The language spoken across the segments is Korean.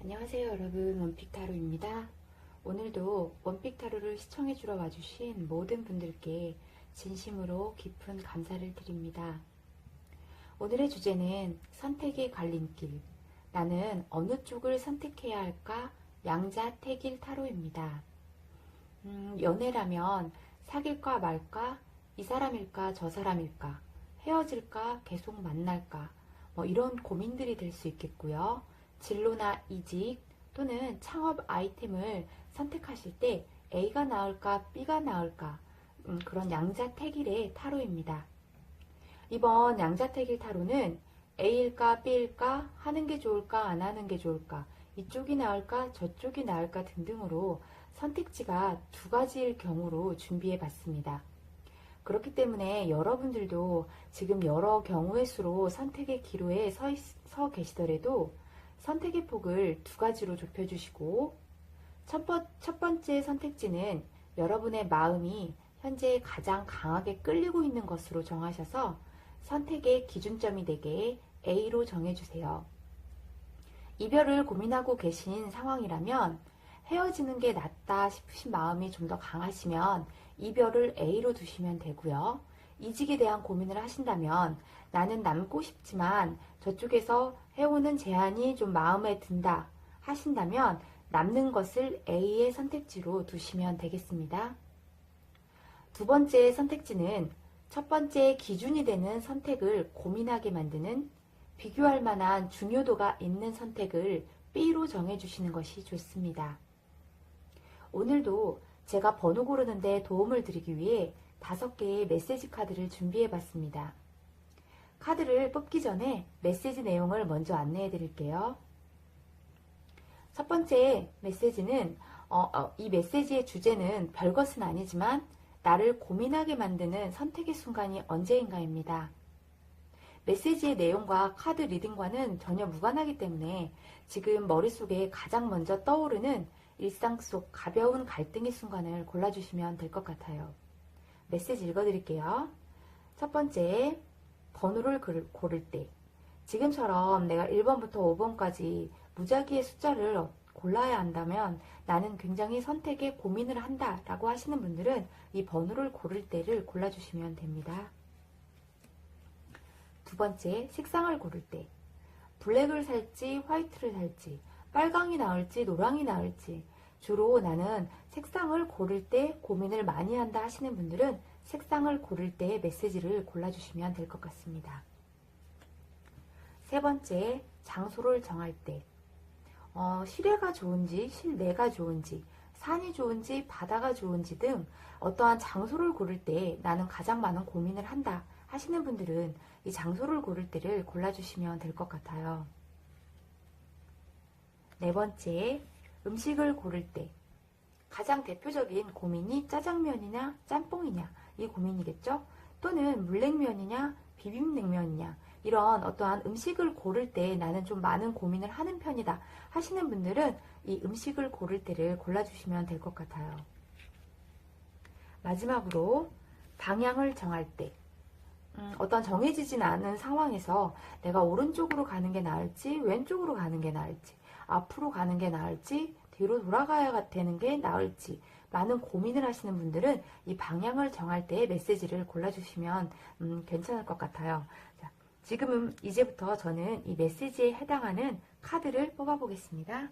안녕하세요 여러분, 원픽타로입니다. 오늘도 원픽타로를 시청해주러 와주신 모든 분들께 진심으로 깊은 감사를 드립니다. 오늘의 주제는 선택의 갈림길, 나는 어느 쪽을 선택해야 할까? 양자택일 타로입니다. 연애라면 사귈까 말까? 이 사람일까 저 사람일까? 헤어질까 계속 만날까? 이런 고민들이 될 수 있겠고요. 진로나 이직 또는 창업 아이템을 선택하실 때 A가 나을까 B가 나을까, 그런 양자택일의 타로입니다. 이번 양자택일 타로는 A일까 B일까, 하는 게 좋을까 안 하는 게 좋을까, 이쪽이 나을까 저쪽이 나을까 등등으로 선택지가 두 가지일 경우로 준비해 봤습니다. 그렇기 때문에 여러분들도 지금 여러 경우의 수로 선택의 기로에 서 계시더라도 선택의 폭을 두 가지로 좁혀주시고, 첫 번째 선택지는 여러분의 마음이 현재 가장 강하게 끌리고 있는 것으로 정하셔서 선택의 기준점이 되게 A로 정해주세요. 이별을 고민하고 계신 상황이라면 헤어지는 게 낫다 싶으신 마음이 좀 더 강하시면 이별을 A로 두시면 되고요. 이직에 대한 고민을 하신다면 나는 남고 싶지만 저쪽에서 해오는 제안이 좀 마음에 든다 하신다면 남는 것을 A의 선택지로 두시면 되겠습니다. 두 번째 선택지는 첫 번째 기준이 되는 선택을 고민하게 만드는, 비교할 만한 중요도가 있는 선택을 B로 정해주시는 것이 좋습니다. 오늘도 제가 번호 고르는데 도움을 드리기 위해 5개의 메시지 카드를 준비해 봤습니다. 카드를 뽑기 전에 메시지 내용을 먼저 안내해 드릴게요. 첫 번째 메시지는 이 메시지의 주제는 별것은 아니지만 나를 고민하게 만드는 선택의 순간이 언제인가입니다. 메시지의 내용과 카드 리딩과는 전혀 무관하기 때문에 지금 머릿속에 가장 먼저 떠오르는 일상 속 가벼운 갈등의 순간을 골라주시면 될 것 같아요. 메시지 읽어드릴게요. 첫 번째, 번호를 고를 때, 지금처럼 내가 1번부터 5번까지 무작위의 숫자를 골라야 한다면 나는 굉장히 선택에 고민을 한다 라고 하시는 분들은 이 번호를 고를 때를 골라주시면 됩니다. 두 번째, 색상을 고를 때, 블랙을 살지 화이트를 살지, 빨강이 나을지 노랑이 나을지, 주로 나는 색상을 고를 때 고민을 많이 한다 하시는 분들은 색상을 고를 때 메시지를 골라주시면 될 것 같습니다. 세 번째, 장소를 정할 때, 실외가 좋은지 실내가 좋은지, 산이 좋은지 바다가 좋은지 등 어떠한 장소를 고를 때 나는 가장 많은 고민을 한다 하시는 분들은 이 장소를 고를 때를 골라주시면 될 것 같아요. 네 번째, 음식을 고를 때, 가장 대표적인 고민이 짜장면이냐 짬뽕이냐 이 고민이겠죠? 또는 물냉면이냐 비빔냉면이냐, 이런 어떠한 음식을 고를 때 나는 좀 많은 고민을 하는 편이다 하시는 분들은 이 음식을 고를 때를 골라주시면 될 것 같아요. 마지막으로 방향을 정할 때, 어떤 정해지진 않은 상황에서 내가 오른쪽으로 가는 게 나을지 왼쪽으로 가는 게 나을지, 앞으로 가는 게 나을지 뒤로 돌아가야 되는 게 나을지 많은 고민을 하시는 분들은 이 방향을 정할 때 메시지를 골라주시면 괜찮을 것 같아요. 자, 지금은 이제부터 저는 이 메시지에 해당하는 카드를 뽑아보겠습니다.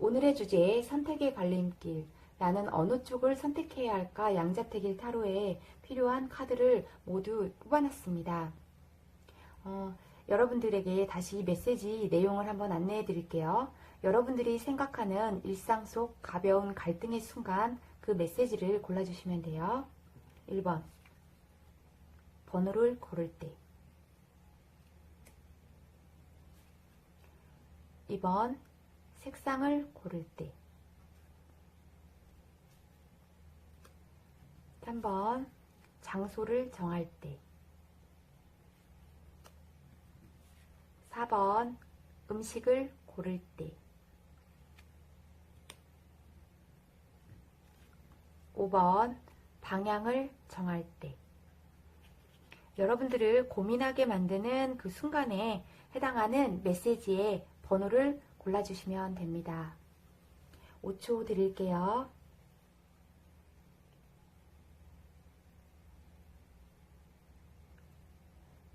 오늘의 주제 선택의 갈림길. 나는 어느 쪽을 선택해야 할까? 양자택일 타로에 필요한 카드를 모두 뽑아놨습니다. 여러분들에게 다시 메시지 내용을 한번 안내해 드릴게요. 여러분들이 생각하는 일상 속 가벼운 갈등의 순간 그 메시지를 골라주시면 돼요. 1번, 번호를 고를 때. 2번, 색상을 고를 때. 3번, 장소를 정할 때. 4번, 음식을 고를 때. 5번, 방향을 정할 때. 여러분들을 고민하게 만드는 그 순간에 해당하는 메시지의 번호를 골라주시면 됩니다. 5초 드릴게요.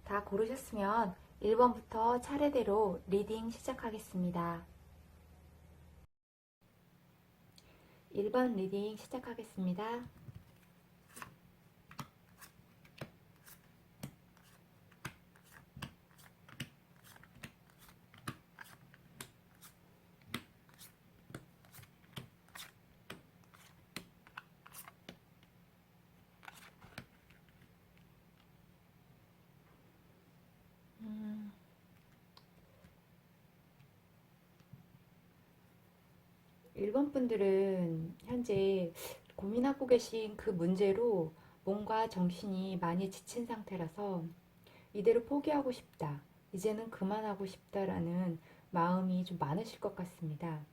다 고르셨으면 1번부터 차례대로 리딩 시작하겠습니다. 1번 리딩 시작하겠습니다. 음, 1번 분들은 현재 고민하고 계신 그 문제로 몸과 정신이 많이 지친 상태라서 이대로 포기하고 싶다, 이제는 그만하고 싶다라는 마음이 좀 많으실 것 같습니다.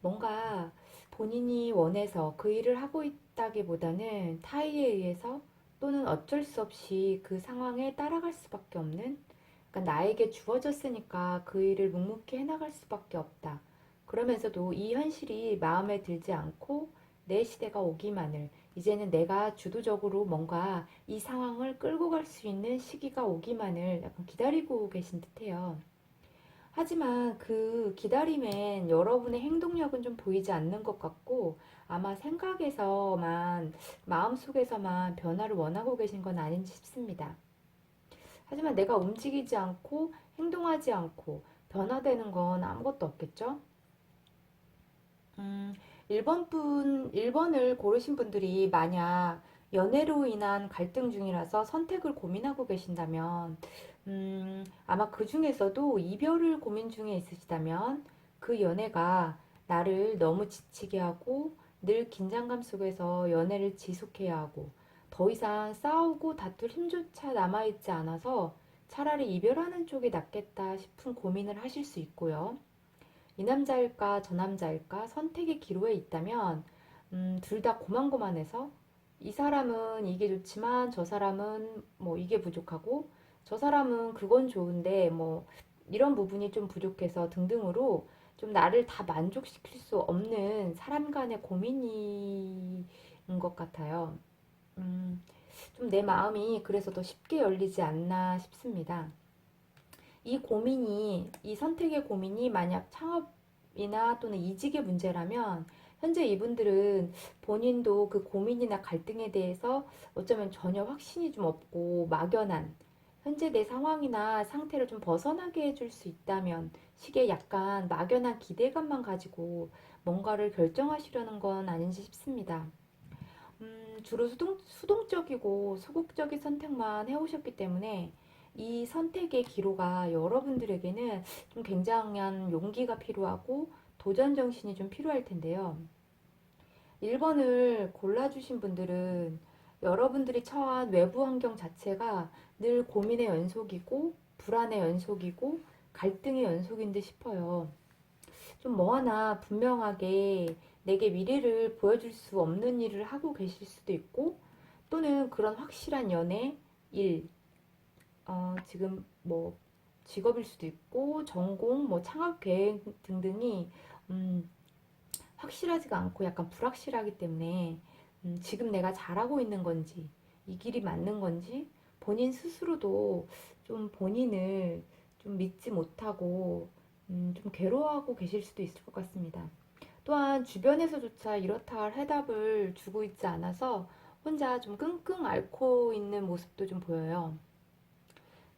뭔가 본인이 원해서 그 일을 하고 있다기보다는 타의에 의해서 또는 어쩔 수 없이 그 상황에 따라갈 수밖에 없는, 그러니까 나에게 주어졌으니까 그 일을 묵묵히 해나갈 수밖에 없다. 그러면서도 이 현실이 마음에 들지 않고 내 시대가 오기만을, 이제는 내가 주도적으로 뭔가 이 상황을 끌고 갈 수 있는 시기가 오기만을 약간 기다리고 계신 듯해요. 하지만 그 기다림엔 여러분의 행동력은 좀 보이지 않는 것 같고, 아마 생각에서만, 마음속에서만 변화를 원하고 계신 건 아닌지 싶습니다. 하지만 내가 움직이지 않고 행동하지 않고 변화되는 건 아무것도 없겠죠? 1번을 고르신 분들이 만약 연애로 인한 갈등 중이라서 선택을 고민하고 계신다면, 아마 그 중에서도 이별을 고민 중에 있으시다면 그 연애가 나를 너무 지치게 하고 늘 긴장감 속에서 연애를 지속해야 하고 더 이상 싸우고 다툴 힘조차 남아있지 않아서 차라리 이별하는 쪽이 낫겠다 싶은 고민을 하실 수 있고요. 이 남자일까 저 남자일까 선택의 기로에 있다면 둘 다 고만고만해서 이 사람은 이게 좋지만 저 사람은 뭐 이게 부족하고 저 사람은 그건 좋은데 뭐 이런 부분이 좀 부족해서 등등으로 좀 나를 다 만족시킬 수 없는 사람 간의 고민인 것 같아요. 좀 내 마음이 그래서 더 쉽게 열리지 않나 싶습니다. 이 선택의 고민이 만약 창업이나 또는 이직의 문제라면 현재 이분들은 본인도 그 고민이나 갈등에 대해서 어쩌면 전혀 확신이 좀 없고 막연한, 현재 내 상황이나 상태를 좀 벗어나게 해줄 수 있다면 식의 약간 막연한 기대감만 가지고 뭔가를 결정하시려는 건 아닌지 싶습니다. 주로 수동적이고 소극적인 선택만 해오셨기 때문에 이 선택의 기로가 여러분들에게는 좀 굉장한 용기가 필요하고 도전 정신이 좀 필요할 텐데요. 1번을 골라주신 분들은 여러분들이 처한 외부 환경 자체가 늘 고민의 연속이고 불안의 연속이고 갈등의 연속인 듯 싶어요. 좀 뭐 하나 분명하게 내게 미래를 보여줄 수 없는 일을 하고 계실 수도 있고, 또는 그런 확실한 연애, 일, 지금 뭐 직업일 수도 있고 전공, 뭐 창업 계획 등등이 음, 확실하지가 않고 약간 불확실하기 때문에 지금 내가 잘하고 있는 건지 이 길이 맞는 건지 본인 스스로도 좀 본인을 좀 믿지 못하고 좀 괴로워하고 계실 수도 있을 것 같습니다. 또한 주변에서조차 이렇다 할 해답을 주고 있지 않아서 혼자 좀 끙끙 앓고 있는 모습도 좀 보여요.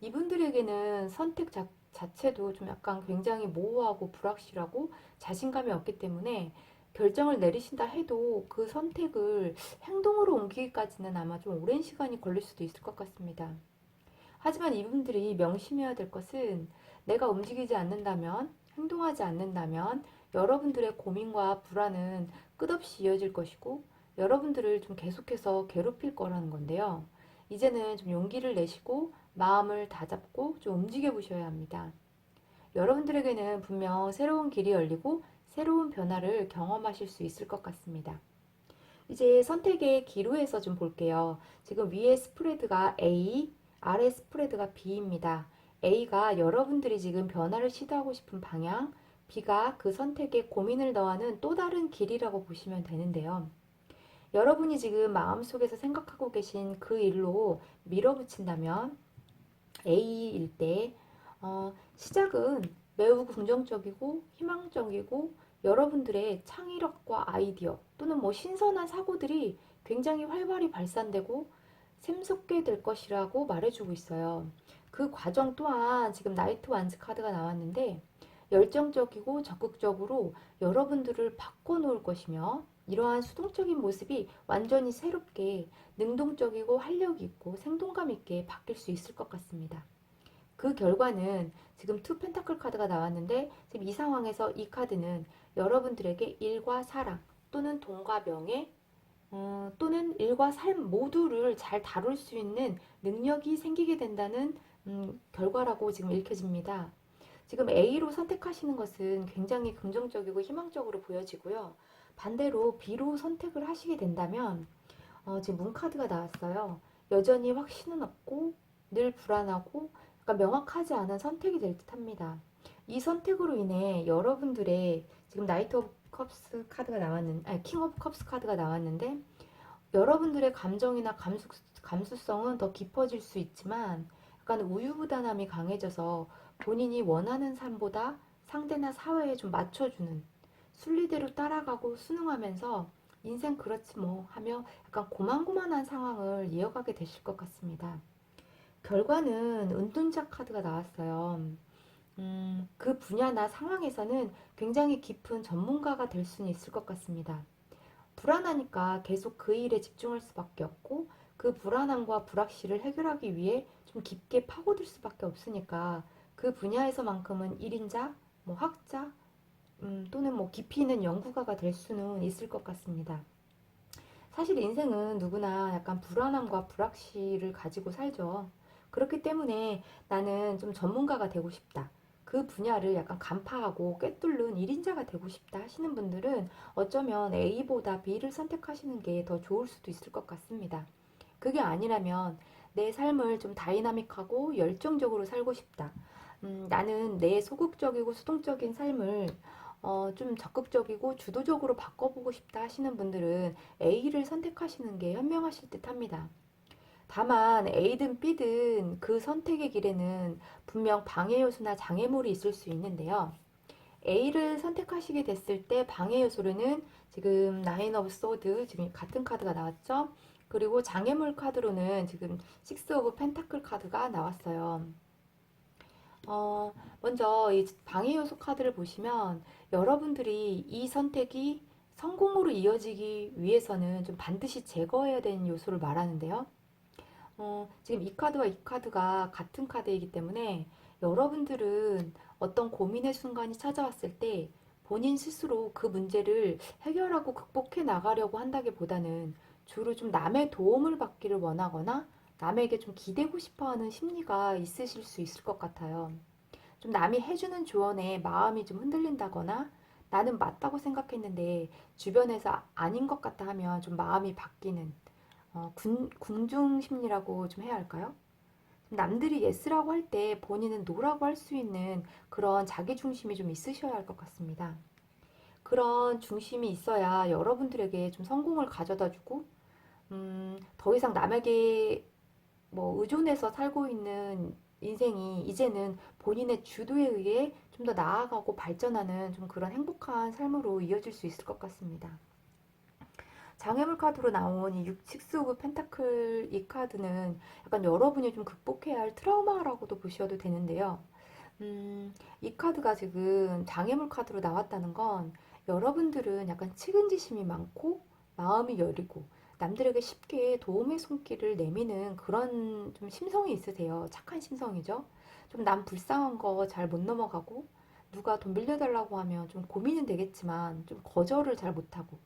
이분들에게는 선택 자체도 좀 약간 굉장히 모호하고 불확실하고 자신감이 없기 때문에 결정을 내리신다 해도 그 선택을 행동으로 옮기기까지는 아마 좀 오랜 시간이 걸릴 수도 있을 것 같습니다. 하지만 이분들이 명심해야 될 것은 내가 움직이지 않는다면, 행동하지 않는다면 여러분들의 고민과 불안은 끝없이 이어질 것이고 여러분들을 좀 계속해서 괴롭힐 거라는 건데요. 이제는 좀 용기를 내시고 마음을 다잡고 좀 움직여 보셔야 합니다. 여러분들에게는 분명 새로운 길이 열리고 새로운 변화를 경험하실 수 있을 것 같습니다. 이제 선택의 기로에서 좀 볼게요. 지금 위에 스프레드가 A, 아래 스프레드가 B입니다. A가 여러분들이 지금 변화를 시도하고 싶은 방향, B가 그 선택에 고민을 더하는 또 다른 길이라고 보시면 되는데요. 여러분이 지금 마음속에서 생각하고 계신 그 일로 밀어붙인다면 A일 때 시작은 매우 긍정적이고 희망적이고 여러분들의 창의력과 아이디어 또는 뭐 신선한 사고들이 굉장히 활발히 발산되고 샘솟게 될 것이라고 말해주고 있어요. 그 과정 또한 지금 나이트 완즈 카드가 나왔는데 열정적이고 적극적으로 여러분들을 바꿔놓을 것이며 이러한 수동적인 모습이 완전히 새롭게 능동적이고 활력 있고 생동감 있게 바뀔 수 있을 것 같습니다. 그 결과는 지금 투 펜타클 카드가 나왔는데 지금 이 상황에서 이 카드는 여러분들에게 일과 사랑 또는 돈과 명예 또는 일과 삶 모두를 잘 다룰 수 있는 능력이 생기게 된다는 결과라고 지금 읽혀집니다. 지금 A로 선택하시는 것은 굉장히 긍정적이고 희망적으로 보여지고요. 반대로 B로 선택을 하시게 된다면 지금 문카드가 나왔어요. 여전히 확신은 없고 늘 불안하고 약간 명확하지 않은 선택이 될 듯합니다. 이 선택으로 인해 여러분들의 지금 나이트 오브 컵스 카드가 아니 킹 오브 컵스 카드가 나왔는데 여러분들의 감정이나 감수성은 더 깊어질 수 있지만 약간 우유부단함이 강해져서 본인이 원하는 삶보다 상대나 사회에 좀 맞춰주는 순리대로 따라가고 순응하면서 인생 그렇지 뭐 하며 약간 고만고만한 상황을 이어가게 되실 것 같습니다. 결과는 은둔자 카드가 나왔어요. 그 분야나 상황에서는 굉장히 깊은 전문가가 될 수는 있을 것 같습니다. 불안하니까 계속 그 일에 집중할 수밖에 없고 그 불안함과 불확실을 해결하기 위해 좀 깊게 파고들 수밖에 없으니까 그 분야에서만큼은 1인자, 뭐 학자, 또는 뭐 깊이 있는 연구가가 될 수는 있을 것 같습니다. 사실 인생은 누구나 약간 불안함과 불확실을 가지고 살죠. 그렇기 때문에 나는 좀 전문가가 되고 싶다. 그 분야를 약간 간파하고 꿰뚫는 1인자가 되고 싶다 하시는 분들은 어쩌면 A보다 B를 선택하시는 게 더 좋을 수도 있을 것 같습니다. 그게 아니라면 내 삶을 좀 다이나믹하고 열정적으로 살고 싶다. 나는 내 소극적이고 수동적인 삶을 좀 적극적이고 주도적으로 바꿔보고 싶다 하시는 분들은 A를 선택하시는 게 현명하실 듯 합니다. 다만 A든 B든 그 선택의 길에는 분명 방해 요소나 장애물이 있을 수 있는데요. A를 선택하시게 됐을 때 방해 요소로는 지금 나인 오브 소드 지금 같은 카드가 나왔죠. 그리고 장애물 카드로는 지금 식스 오브 펜타클 카드가 나왔어요. 먼저 이 방해 요소 카드를 보시면 여러분들이 이 선택이 성공으로 이어지기 위해서는 좀 반드시 제거해야 되는 요소를 말하는데요. 지금 이 카드와 이 카드가 같은 카드이기 때문에 여러분들은 어떤 고민의 순간이 찾아왔을 때 본인 스스로 그 문제를 해결하고 극복해 나가려고 한다기보다는 주로 좀 남의 도움을 받기를 원하거나 남에게 좀 기대고 싶어 하는 심리가 있으실 수 있을 것 같아요. 좀 남이 해주는 조언에 마음이 좀 흔들린다거나 나는 맞다고 생각했는데 주변에서 아닌 것 같다 하면 좀 마음이 바뀌는 궁중 심리라고 좀 해야 할까요? 남들이 예스라고 할 때 본인은 노라고 할 수 있는 그런 자기 중심이 좀 있으셔야 할 것 같습니다. 그런 중심이 있어야 여러분들에게 좀 성공을 가져다 주고 더 이상 남에게 뭐 의존해서 살고 있는 인생이 이제는 본인의 주도에 의해 좀 더 나아가고 발전하는 좀 그런 행복한 삶으로 이어질 수 있을 것 같습니다. 장애물 카드로 나온 이 식스 오브 펜타클 이 카드는 약간 여러분이 좀 극복해야 할 트라우마라고도 보셔도 되는데요. 이 카드가 지금 장애물 카드로 나왔다는 건 여러분들은 약간 측은지심이 많고 마음이 여리고 남들에게 쉽게 도움의 손길을 내미는 그런 좀 심성이 있으세요. 착한 심성이죠. 좀 남 불쌍한 거 잘 못 넘어가고 누가 돈 빌려달라고 하면 좀 고민은 되겠지만 좀 거절을 잘 못하고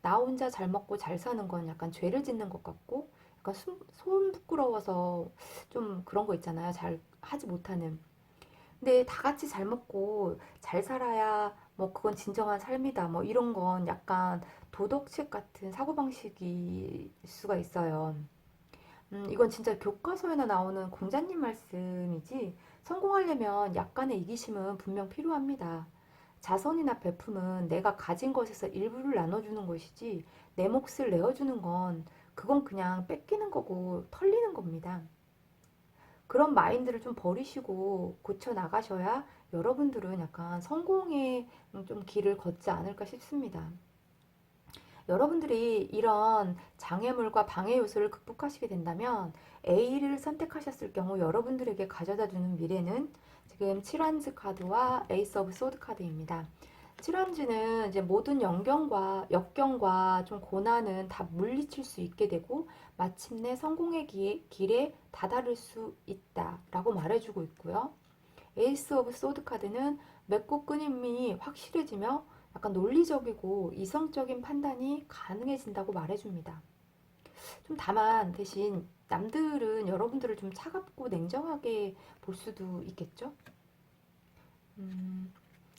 나 혼자 잘 먹고 잘 사는 건 약간 죄를 짓는 것 같고 약간 소음 부끄러워서 좀 그런 거 있잖아요. 잘 하지 못하는. 근데 다 같이 잘 먹고 잘 살아야 뭐 그건 진정한 삶이다. 뭐 이런 건 약간 도덕책 같은 사고방식일 수가 있어요. 이건 진짜 교과서에나 나오는 공자님 말씀이지 성공하려면 약간의 이기심은 분명 필요합니다. 자선이나 베품은 내가 가진 것에서 일부를 나눠주는 것이지 내 몫을 내어주는 건 그건 그냥 뺏기는 거고 털리는 겁니다. 그런 마인드를 좀 버리시고 고쳐 나가셔야 여러분들은 약간 성공의 좀 길을 걷지 않을까 싶습니다. 여러분들이 이런 장애물과 방해 요소를 극복하시게 된다면 A를 선택하셨을 경우 여러분들에게 가져다 주는 미래는 지금 7환즈 카드와 에이스 오브 소드 카드입니다. 7환즈는 이제 모든 역경과 좀 고난은 다 물리칠 수 있게 되고 마침내 성공의 길에 다다를 수 있다라고 말해주고 있고요. 에이스 오브 소드 카드는 맺고 끊임이 확실해지며 약간 논리적이고 이성적인 판단이 가능해진다고 말해줍니다. 좀 다만 대신 남들은 여러분들을 좀 차갑고 냉정하게 볼 수도 있겠죠?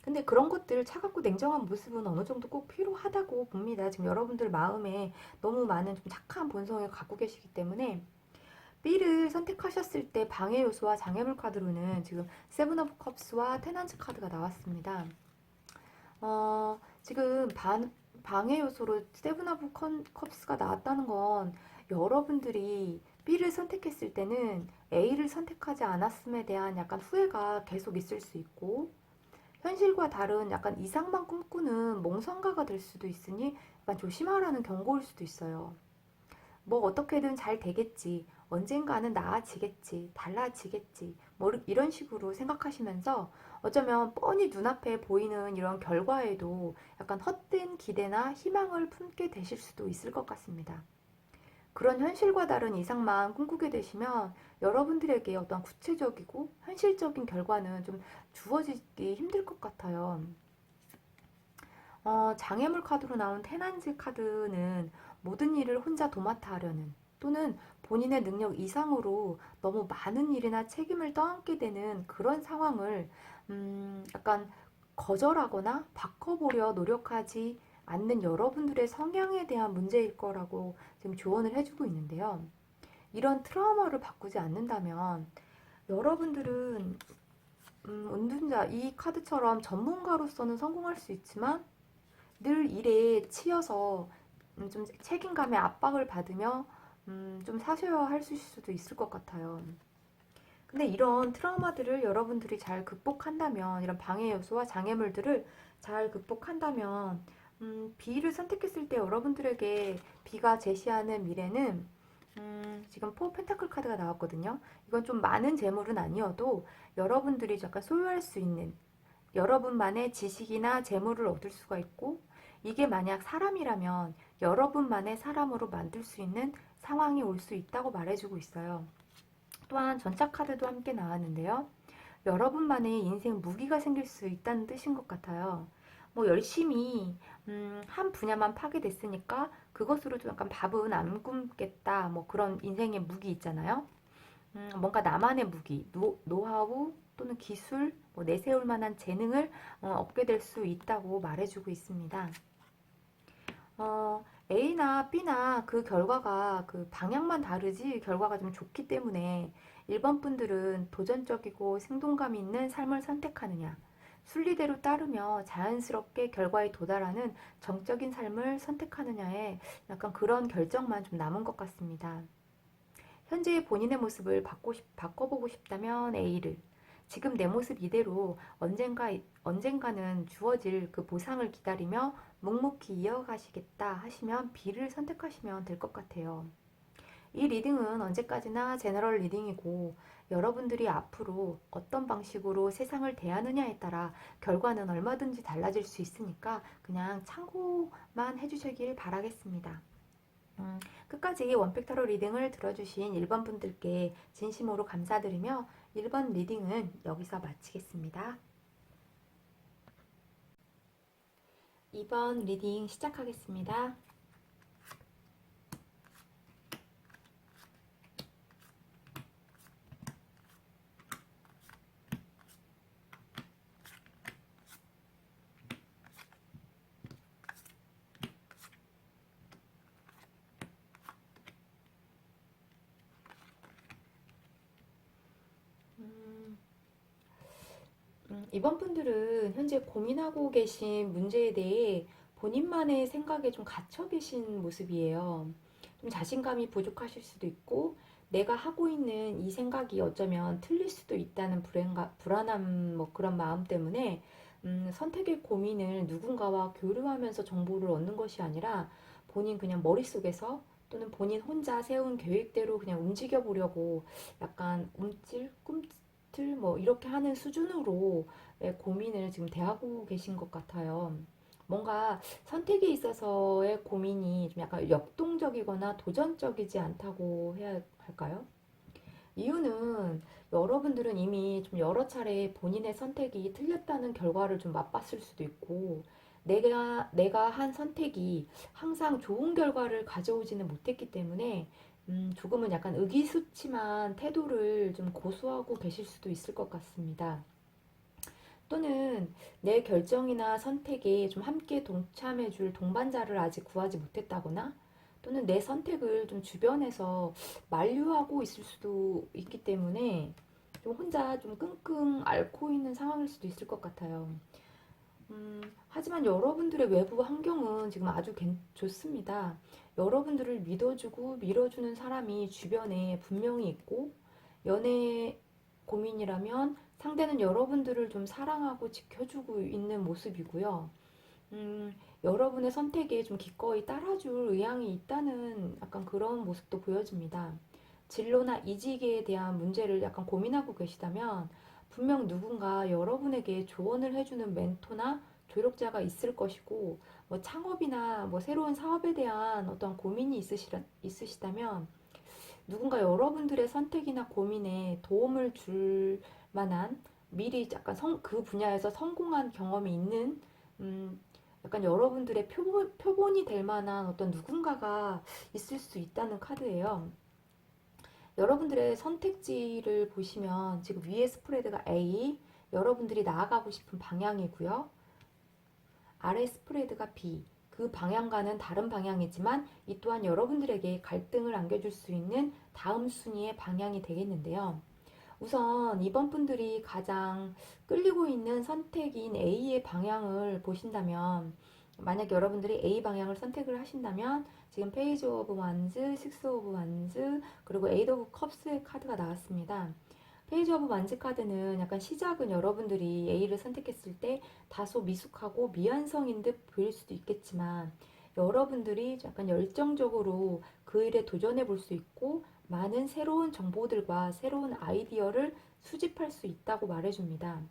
근데 그런 것들 차갑고 냉정한 모습은 어느 정도 꼭 필요하다고 봅니다. 지금 여러분들 마음에 너무 많은 좀 착한 본성을 갖고 계시기 때문에 B를 선택하셨을 때 방해 요소와 장애물 카드로는 지금 세븐 오브 컵스와 테넌트 카드가 나왔습니다. 지금 방해 요소로 세븐 오브 컵스가 나왔다는 건 여러분들이 B를 선택했을 때는 A를 선택하지 않았음에 대한 약간 후회가 계속 있을 수 있고 현실과 다른 약간 이상만 꿈꾸는 몽상가가 될 수도 있으니 약간 조심하라는 경고일 수도 있어요. 뭐 어떻게든 잘 되겠지. 언젠가는 나아지겠지. 달라지겠지. 뭐 이런 식으로 생각하시면서 어쩌면 뻔히 눈앞에 보이는 이런 결과에도 약간 헛된 기대나 희망을 품게 되실 수도 있을 것 같습니다. 그런 현실과 다른 이상만 꿈꾸게 되시면 여러분들에게 어떤 구체적이고 현실적인 결과는 좀 주어지기 힘들 것 같아요. 장애물 카드로 나온 테난즈 카드는 모든 일을 혼자 도맡아 하려는 또는 본인의 능력 이상으로 너무 많은 일이나 책임을 떠안게 되는 그런 상황을 약간 거절하거나 바꿔보려 노력하지 않는 여러분들의 성향에 대한 문제일 거라고 지금 조언을 해주고 있는데요. 이런 트라우마를 바꾸지 않는다면 여러분들은 운둔자 이 카드처럼 전문가로서는 성공할 수 있지만 늘 일에 치여서 좀 책임감에 압박을 받으며 좀 사셔야 할 수도 있을 것 같아요. 근데 이런 트라우마들을 여러분들이 잘 극복한다면, 이런 방해 요소와 장애물들을 잘 극복한다면, B를 선택했을 때 여러분들에게 B가 제시하는 미래는 지금 포 펜타클 카드가 나왔거든요. 이건 좀 많은 재물은 아니어도 여러분들이 약간 소유할 수 있는 여러분만의 지식이나 재물을 얻을 수가 있고 이게 만약 사람이라면 여러분만의 사람으로 만들 수 있는 상황이 올 수 있다고 말해주고 있어요. 또한 전차 카드도 함께 나왔는데요. 여러분만의 인생 무기가 생길 수 있다는 뜻인 것 같아요. 뭐 열심히 한 분야만 파괴됐으니까 그것으로 좀 약간 밥은 안 굶겠다. 뭐 그런 인생의 무기 있잖아요. 뭔가 나만의 무기, 노하우 또는 기술, 뭐 내세울 만한 재능을 얻게 될 수 있다고 말해주고 있습니다. A나 B나 그 결과가 그 방향만 다르지 결과가 좀 좋기 때문에 1번 분들은 도전적이고 생동감 있는 삶을 선택하느냐, 순리대로 따르며 자연스럽게 결과에 도달하는 정적인 삶을 선택하느냐에 약간 그런 결정만 좀 남은 것 같습니다. 현재의 본인의 모습을 바꿔보고 싶다면 A를, 지금 내 모습 이대로 언젠가는 주어질 그 보상을 기다리며 묵묵히 이어가시겠다 하시면 B를 선택하시면 될 것 같아요. 이 리딩은 언제까지나 제너럴 리딩이고 여러분들이 앞으로 어떤 방식으로 세상을 대하느냐에 따라 결과는 얼마든지 달라질 수 있으니까 그냥 참고만 해주시길 바라겠습니다. 끝까지 원팩 타로 리딩을 들어주신 1번 분들께 진심으로 감사드리며 1번 리딩은 여기서 마치겠습니다. 2번 리딩 시작하겠습니다. 이번 분들은 현재 고민하고 계신 문제에 대해 본인만의 생각에 좀 갇혀 계신 모습이에요. 좀 자신감이 부족하실 수도 있고, 내가 하고 있는 이 생각이 어쩌면 틀릴 수도 있다는 불안함, 뭐 그런 마음 때문에 선택의 고민을 누군가와 교류하면서 정보를 얻는 것이 아니라 본인 그냥 머릿속에서 또는 본인 혼자 세운 계획대로 그냥 움직여 보려고 약간 꿈틀 뭐 이렇게 하는 수준으로 고민을 지금 대하고 계신 것 같아요. 뭔가 선택에 있어서의 고민이 좀 약간 역동적이거나 도전적이지 않다고 해야 할까요? 이유는 여러분들은 이미 좀 여러 차례 본인의 선택이 틀렸다는 결과를 좀 맛봤을 수도 있고, 내가 한 선택이 항상 좋은 결과를 가져오지는 못했기 때문에, 조금은 약간 의기소침한 태도를 좀 고수하고 계실 수도 있을 것 같습니다. 또는 내 결정이나 선택에 좀 함께 동참해줄 동반자를 아직 구하지 못했다거나, 또는 내 선택을 좀 주변에서 만류하고 있을 수도 있기 때문에 좀 혼자 좀 끙끙 앓고 있는 상황일 수도 있을 것 같아요. 하지만 여러분들의 외부 환경은 지금 아주 좋습니다. 여러분들을 믿어주고 밀어주는 사람이 주변에 분명히 있고, 연애 고민이라면 상대는 여러분들을 좀 사랑하고 지켜주고 있는 모습이고요. 여러분의 선택에 좀 기꺼이 따라줄 의향이 있다는 약간 그런 모습도 보여집니다. 진로나 이직에 대한 문제를 약간 고민하고 계시다면 분명 누군가 여러분에게 조언을 해주는 멘토나 조력자가 있을 것이고, 뭐 창업이나 뭐 새로운 사업에 대한 어떤 고민이 있으시다면 누군가 여러분들의 선택이나 고민에 도움을 줄 만한, 미리 약간 그 분야에서 성공한 경험이 있는 약간 여러분들의 표본이 될 만한 어떤 누군가가 있을 수 있다는 카드예요. 여러분들의 선택지를 보시면 지금 위에 스프레드가 A, 여러분들이 나아가고 싶은 방향이고요. 아래 스프레드가 B, 그 방향과는 다른 방향이지만 이 또한 여러분들에게 갈등을 안겨줄 수 있는 다음 순위의 방향이 되겠는데요. 우선 이번 분들이 가장 끌리고 있는 선택인 A의 방향을 보신다면, 만약 여러분들이 A 방향을 선택을 하신다면 지금 페이지 오브 완즈, 식스 오브 완즈, 그리고 에이드 오브 컵스의 카드가 나왔습니다. 페이지 오브 완즈 카드는 약간 시작은 여러분들이 A를 선택했을 때 다소 미숙하고 미완성인 듯 보일 수도 있겠지만, 여러분들이 약간 열정적으로 그 일에 도전해 볼 수 있고 많은 새로운 정보들과 새로운 아이디어를 수집할 수 있다고 말해줍니다.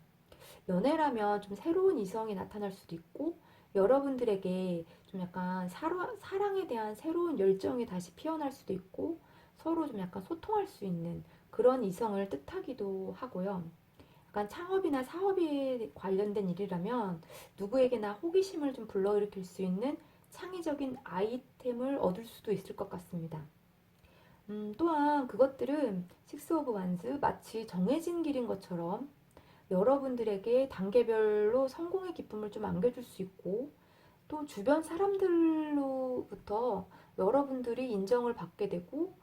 연애라면 좀 새로운 이성이 나타날 수도 있고, 여러분들에게 좀 약간 사랑에 대한 새로운 열정이 다시 피어날 수도 있고, 서로 좀 약간 소통할 수 있는 그런 이성을 뜻하기도 하고요. 약간 창업이나 사업에 관련된 일이라면 누구에게나 호기심을 좀 불러일으킬 수 있는 창의적인 아이템을 얻을 수도 있을 것 같습니다. 또한 그것들은 식스 오브 완즈, 마치 정해진 길인 것처럼 여러분들에게 단계별로 성공의 기쁨을 좀 안겨줄 수 있고, 또 주변 사람들로부터 여러분들이 인정을 받게 되고,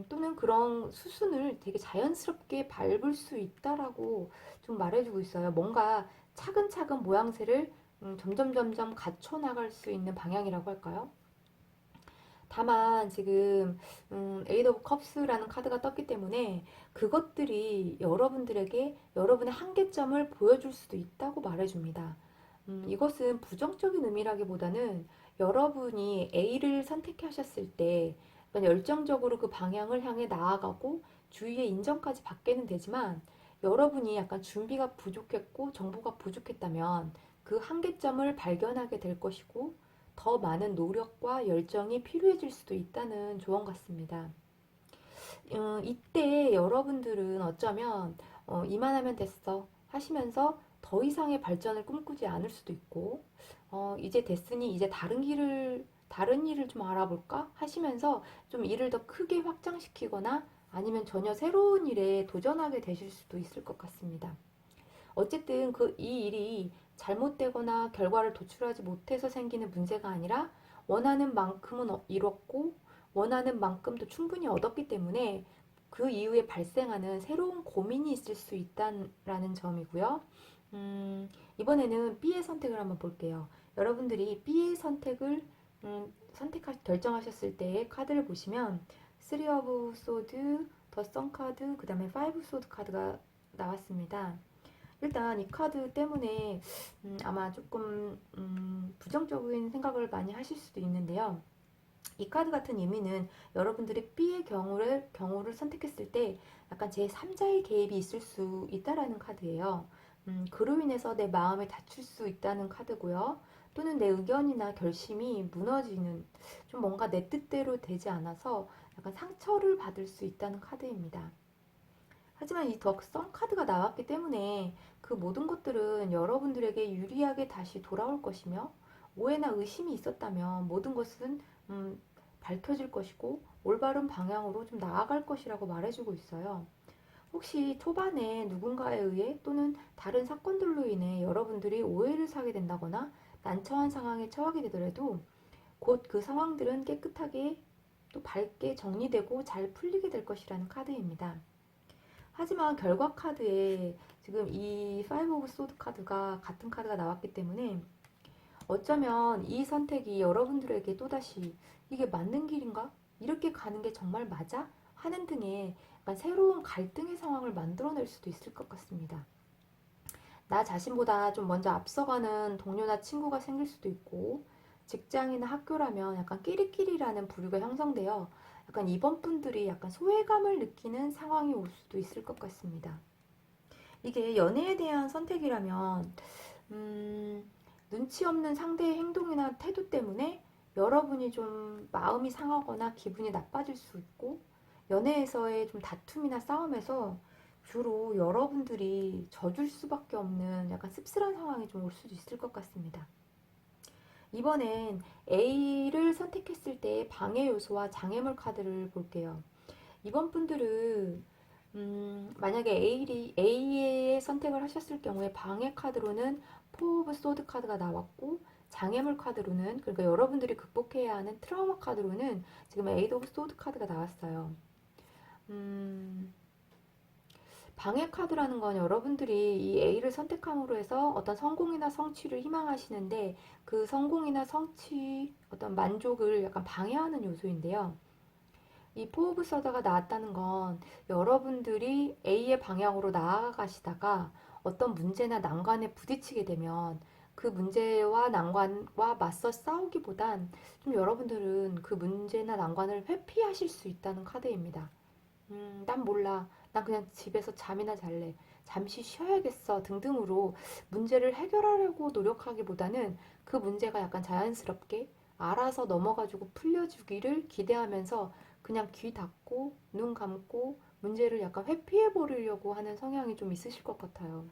또는 그런 수순을 되게 자연스럽게 밟을 수 있다라고 좀 말해주고 있어요. 뭔가 차근차근 모양새를 점점 갖춰 나갈 수 있는 방향이라고 할까요? 다만 지금 에이드 오브 컵스라는 카드가 떴기 때문에 그것들이 여러분들에게 여러분의 한계점을 보여줄 수도 있다고 말해줍니다. 이것은 부정적인 의미라기보다는 여러분이 A를 선택하셨을 때 열정적으로 그 방향을 향해 나아가고 주위의 인정까지 받게는 되지만 여러분이 약간 준비가 부족했고 정보가 부족했다면 그 한계점을 발견하게 될 것이고 더 많은 노력과 열정이 필요해질 수도 있다는 조언 같습니다. 이때 여러분들은 어쩌면 이만하면 됐어 하시면서 더 이상의 발전을 꿈꾸지 않을 수도 있고 이제 됐으니 이제 다른 일을 좀 알아볼까 하시면서 좀 일을 더 크게 확장시키거나 아니면 전혀 새로운 일에 도전하게 되실 수도 있을 것 같습니다. 어쨌든 이 일이 잘못되거나 결과를 도출하지 못해서 생기는 문제가 아니라 원하는 만큼은 이뤘고 원하는 만큼도 충분히 얻었기 때문에 그 이후에 발생하는 새로운 고민이 있을 수 있다는 점이고요. 이번에는 B의 선택을 한번 볼게요. 여러분들이 B의 선택을 결정하셨을 때의 카드를 보시면 3 of Swords, 더 선 카드, 그 다음에 5 Swords 카드가 나왔습니다. 일단 이 카드 때문에 아마 조금 부정적인 생각을 많이 하실 수도 있는데요. 이 카드 같은 의미는 여러분들이 B의 경우를 선택했을 때 약간 제3자의 개입이 있을 수 있다라는 카드예요. 그로 인해서 내 마음에 다칠 수 있다는 카드고요. 또는 내 의견이나 결심이 무너지는 좀 뭔가 내 뜻대로 되지 않아서 약간 상처를 받을 수 있다는 카드입니다. 하지만 이 덕성 카드가 나왔기 때문에 그 모든 것들은 여러분들에게 유리하게 다시 돌아올 것이며 오해나 의심이 있었다면 모든 것은 밝혀질 것이고 올바른 방향으로 좀 나아갈 것이라고 말해주고 있어요. 혹시 초반에 누군가에 의해 또는 다른 사건들로 인해 여러분들이 오해를 사게 된다거나 난처한 상황에 처하게 되더라도 곧 그 상황들은 깨끗하게 또 밝게 정리되고 잘 풀리게 될 것이라는 카드입니다. 하지만 결과 카드에 지금 이 5 오브 소드 카드가 같은 카드가 나왔기 때문에 어쩌면 이 선택이 여러분들에게 또다시 이게 맞는 길인가? 이렇게 가는 게 정말 맞아? 하는 등의 약간 새로운 갈등의 상황을 만들어낼 수도 있을 것 같습니다. 나 자신보다 좀 먼저 앞서가는 동료나 친구가 생길 수도 있고 직장이나 학교라면 약간 끼리끼리라는 부류가 형성되어 약간 이번 분들이 약간 소외감을 느끼는 상황이 올 수도 있을 것 같습니다. 이게 연애에 대한 선택이라면 눈치 없는 상대의 행동이나 태도 때문에 여러분이 좀 마음이 상하거나 기분이 나빠질 수 있고 연애에서의 좀 다툼이나 싸움에서 주로 여러분들이 져줄 수밖에 없는 약간 씁쓸한 상황이 좀 올 수도 있을 것 같습니다. 이번엔 A를 선택했을 때 방해 요소와 장애물 카드를 볼게요. 이번 분들은 만약에 A의 선택을 하셨을 경우에 방해 카드로는 4 오브 소드 카드가 나왔고 장애물 카드로는 그러니까 여러분들이 극복해야 하는 트라우마 카드로는 지금 8 오브 소드 카드가 나왔어요. 방해 카드라는 건 여러분들이 이 A를 선택함으로 해서 어떤 성공이나 성취를 희망하시는데 그 성공이나 성취, 어떤 만족을 약간 방해하는 요소인데요. 이 포오브 서더가 나왔다는 건 여러분들이 A의 방향으로 나아가시다가 어떤 문제나 난관에 부딪히게 되면 그 문제와 난관과 맞서 싸우기보단 좀 여러분들은 그 문제나 난관을 회피하실 수 있다는 카드입니다. 난 몰라. 난 그냥 집에서 잠이나 잘래. 잠시 쉬어야겠어. 등등으로 문제를 해결하려고 노력하기보다는 그 문제가 약간 자연스럽게 알아서 넘어가지고 풀려주기를 기대하면서 그냥 귀 닫고 눈 감고 문제를 약간 회피해 버리려고 하는 성향이 좀 있으실 것 같아요.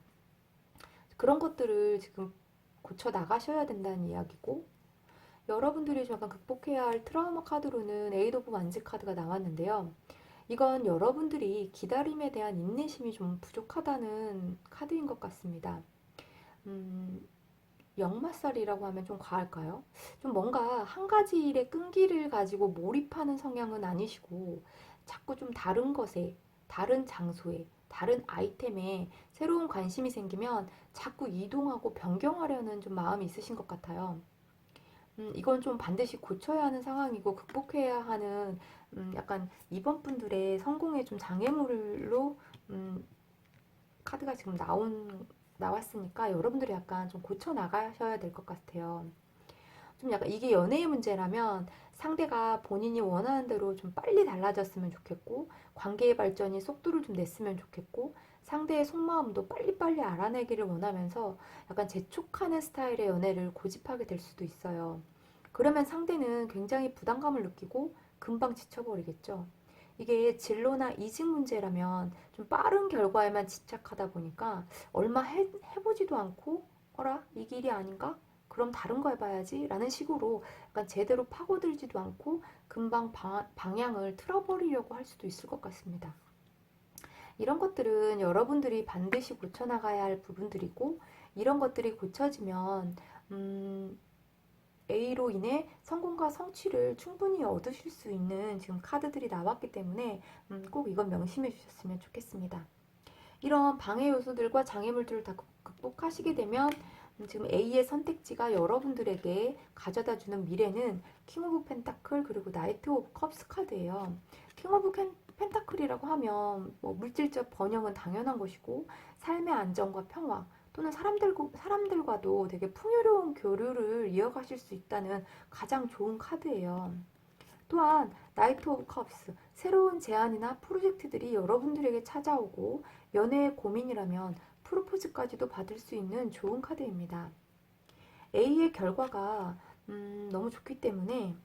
그런 것들을 지금 고쳐 나가셔야 된다는 이야기고 여러분들이 좀 약간 극복해야 할 트라우마 카드로는 에이드 오브 완즈 카드가 나왔는데요. 이건 여러분들이 기다림에 대한 인내심이 좀 부족하다는 카드인 것 같습니다. 역마살이라고 하면 좀 과할까요? 좀 뭔가 한 가지 일에 끈기를 가지고 몰입하는 성향은 아니시고 자꾸 좀 다른 것에, 다른 장소에, 다른 아이템에 새로운 관심이 생기면 자꾸 이동하고 변경하려는 좀 마음이 있으신 것 같아요. 이건 좀 반드시 고쳐야 하는 상황이고 극복해야 하는 약간 이번 분들의 성공의 좀 장애물로 카드가 지금 나왔으니까 여러분들이 약간 좀 고쳐 나가셔야 될 것 같아요. 좀 약간 이게 연애의 문제라면 상대가 본인이 원하는 대로 좀 빨리 달라졌으면 좋겠고, 관계의 발전이 속도를 좀 냈으면 좋겠고, 상대의 속마음도 빨리빨리 알아내기를 원하면서 약간 재촉하는 스타일의 연애를 고집하게 될 수도 있어요. 그러면 상대는 굉장히 부담감을 느끼고 금방 지쳐버리겠죠. 이게 진로나 이직 문제라면 좀 빠른 결과에만 집착하다 보니까 얼마 해보지도 않고 어라 이 길이 아닌가? 그럼 다른 거 해봐야지 라는 식으로 약간 제대로 파고들지도 않고 금방 방향을 틀어버리려고 할 수도 있을 것 같습니다. 이런 것들은 여러분들이 반드시 고쳐나가야 할 부분들이고 이런 것들이 고쳐지면 A로 인해 성공과 성취를 충분히 얻으실 수 있는 지금 카드들이 나왔기 때문에 꼭 이건 명심해 주셨으면 좋겠습니다. 이런 방해 요소들과 장애물들을 다 극복하시게 되면 지금 A의 선택지가 여러분들에게 가져다주는 미래는 킹 오브 펜타클 그리고 나이트 오브 컵스 카드예요. 킹 오브 펜타클이라고 하면 뭐 물질적 번영은 당연한 것이고 삶의 안정과 평화 또는 사람들과도 되게 풍요로운 교류를 이어가실 수 있다는 가장 좋은 카드예요. 또한 나이트 오브 컵스, 새로운 제안이나 프로젝트들이 여러분들에게 찾아오고 연애의 고민이라면 프로포즈까지도 받을 수 있는 좋은 카드입니다. A의 결과가 너무 좋기 때문에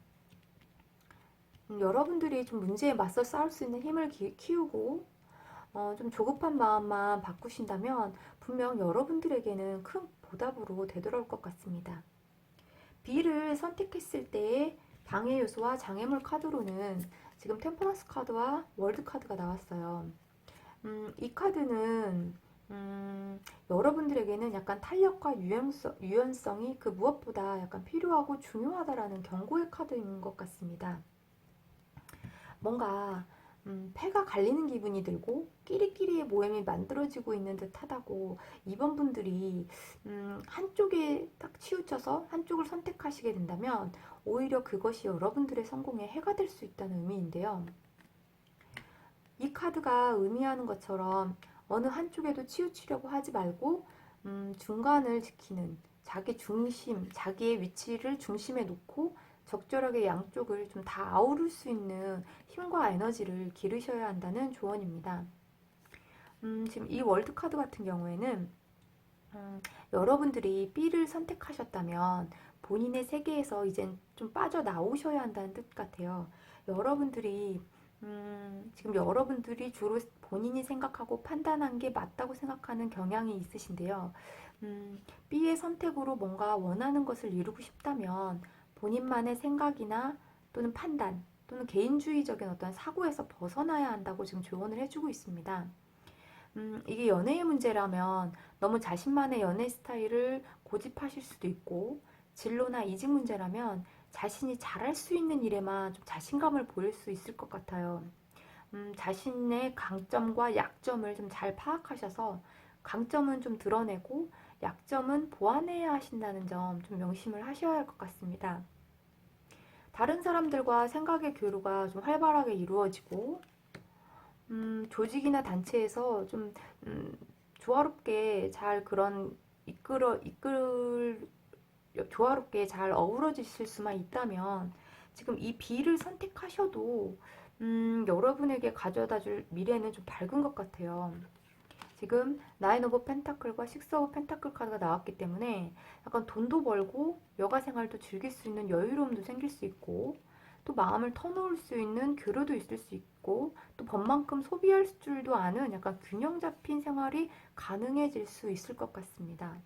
여러분들이 좀 문제에 맞서 싸울 수 있는 힘을 키우고 좀 조급한 마음만 바꾸신다면 분명 여러분들에게는 큰 보답으로 되돌아올 것 같습니다. B를 선택했을 때의 방해 요소와 장애물 카드로는 지금 템퍼런스 카드와 월드 카드가 나왔어요. 이 카드는 여러분들에게는 약간 탄력과 유연성이 그 무엇보다 약간 필요하고 중요하다라는 경고의 카드인 것 같습니다. 뭔가 패가 갈리는 기분이 들고 끼리끼리의 모임이 만들어지고 있는 듯 하다고 이번 분들이 한쪽에 딱 치우쳐서 한쪽을 선택하시게 된다면 오히려 그것이 여러분들의 성공에 해가 될 수 있다는 의미인데요. 이 카드가 의미하는 것처럼 어느 한쪽에도 치우치려고 하지 말고 중간을 지키는 자기 중심, 자기의 위치를 중심에 놓고 적절하게 양쪽을 좀 다 아우를 수 있는 힘과 에너지를 기르셔야 한다는 조언입니다. 지금 이 월드 카드 같은 경우에는 여러분들이 B를 선택하셨다면 본인의 세계에서 이젠 좀 빠져나오셔야 한다는 뜻 같아요. 여러분들이 지금 여러분들이 주로 본인이 생각하고 판단한 게 맞다고 생각하는 경향이 있으신데요. B의 선택으로 뭔가 원하는 것을 이루고 싶다면 본인만의 생각이나 또는 판단 또는 개인주의적인 어떤 사고에서 벗어나야 한다고 지금 조언을 해주고 있습니다. 이게 연애의 문제라면 너무 자신만의 연애 스타일을 고집하실 수도 있고 진로나 이직 문제라면 자신이 잘할 수 있는 일에만 좀 자신감을 보일 수 있을 것 같아요. 자신의 강점과 약점을 좀 잘 파악하셔서 강점은 좀 드러내고 약점은 보완해야 하신다는 점 좀 명심을 하셔야 할 것 같습니다. 다른 사람들과 생각의 교류가 좀 활발하게 이루어지고 조직이나 단체에서 좀 조화롭게 잘 조화롭게 잘 어우러지실 수만 있다면 지금 이 B를 선택하셔도 여러분에게 가져다 줄 미래는 좀 밝은 것 같아요. 지금 나인 오브 펜타클과 식스 오브 펜타클 카드가 나왔기 때문에 약간 돈도 벌고 여가 생활도 즐길 수 있는 여유로움도 생길 수 있고 또 마음을 터놓을 수 있는 교류도 있을 수 있고 또 법만큼 소비할 줄도 아는 약간 균형 잡힌 생활이 가능해질 수 있을 것 같습니다.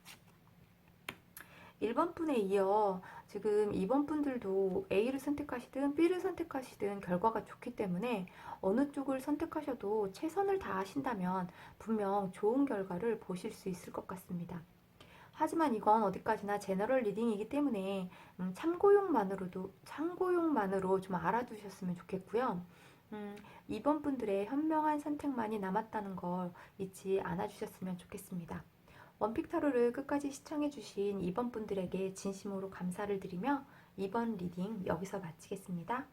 1번 분에 이어 지금 2번 분들도 A를 선택하시든 B를 선택하시든 결과가 좋기 때문에 어느 쪽을 선택하셔도 최선을 다하신다면 분명 좋은 결과를 보실 수 있을 것 같습니다. 하지만 이건 어디까지나 제너럴 리딩이기 때문에 참고용만으로 좀 알아두셨으면 좋겠고요. 2번 분들의 현명한 선택만이 남았다는 걸 잊지 않아 주셨으면 좋겠습니다. 원픽 타로를 끝까지 시청해주신 2번 분들에게 진심으로 감사를 드리며 2번 리딩 여기서 마치겠습니다.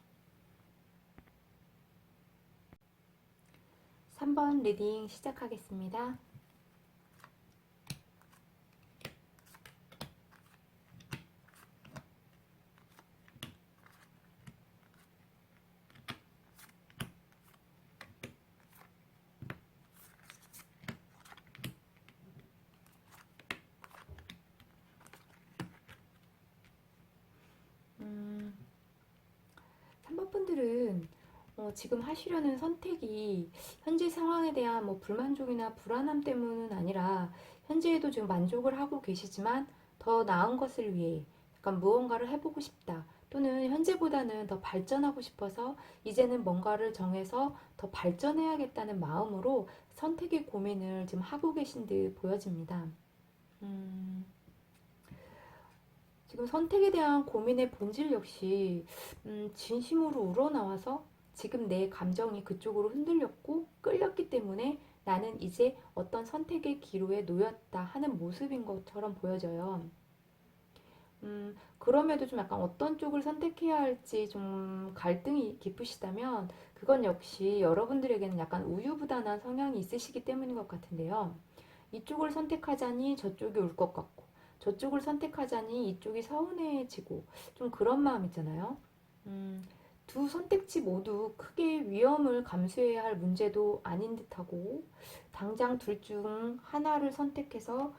3번 리딩 시작하겠습니다. 음, 3번 분들은 지금 하시려는 선택이 현재 상황에 대한 뭐 불만족이나 불안함 때문은 아니라 현재에도 지금 만족을 하고 계시지만 더 나은 것을 위해 약간 무언가를 해보고 싶다. 또는 현재보다는 더 발전하고 싶어서 이제는 뭔가를 정해서 더 발전해야겠다는 마음으로 선택의 고민을 지금 하고 계신 듯 보여집니다. 음, 지금 선택에 대한 고민의 본질 역시 진심으로 우러나와서 지금 내 감정이 그쪽으로 흔들렸고 끌렸기 때문에 나는 이제 어떤 선택의 기로에 놓였다 하는 모습인 것처럼 보여져요. 그럼에도 좀 약간 어떤 쪽을 선택해야 할지 좀 갈등이 깊으시다면 그건 역시 여러분들에게는 약간 우유부단한 성향이 있으시기 때문인 것 같은데요. 이쪽을 선택하자니 저쪽이 울 것 같고 저쪽을 선택하자니 이쪽이 서운해지고 좀 그런 마음 있잖아요. 두 선택지 모두 크게 위험을 감수해야 할 문제도 아닌 듯하고 당장 둘 중 하나를 선택해서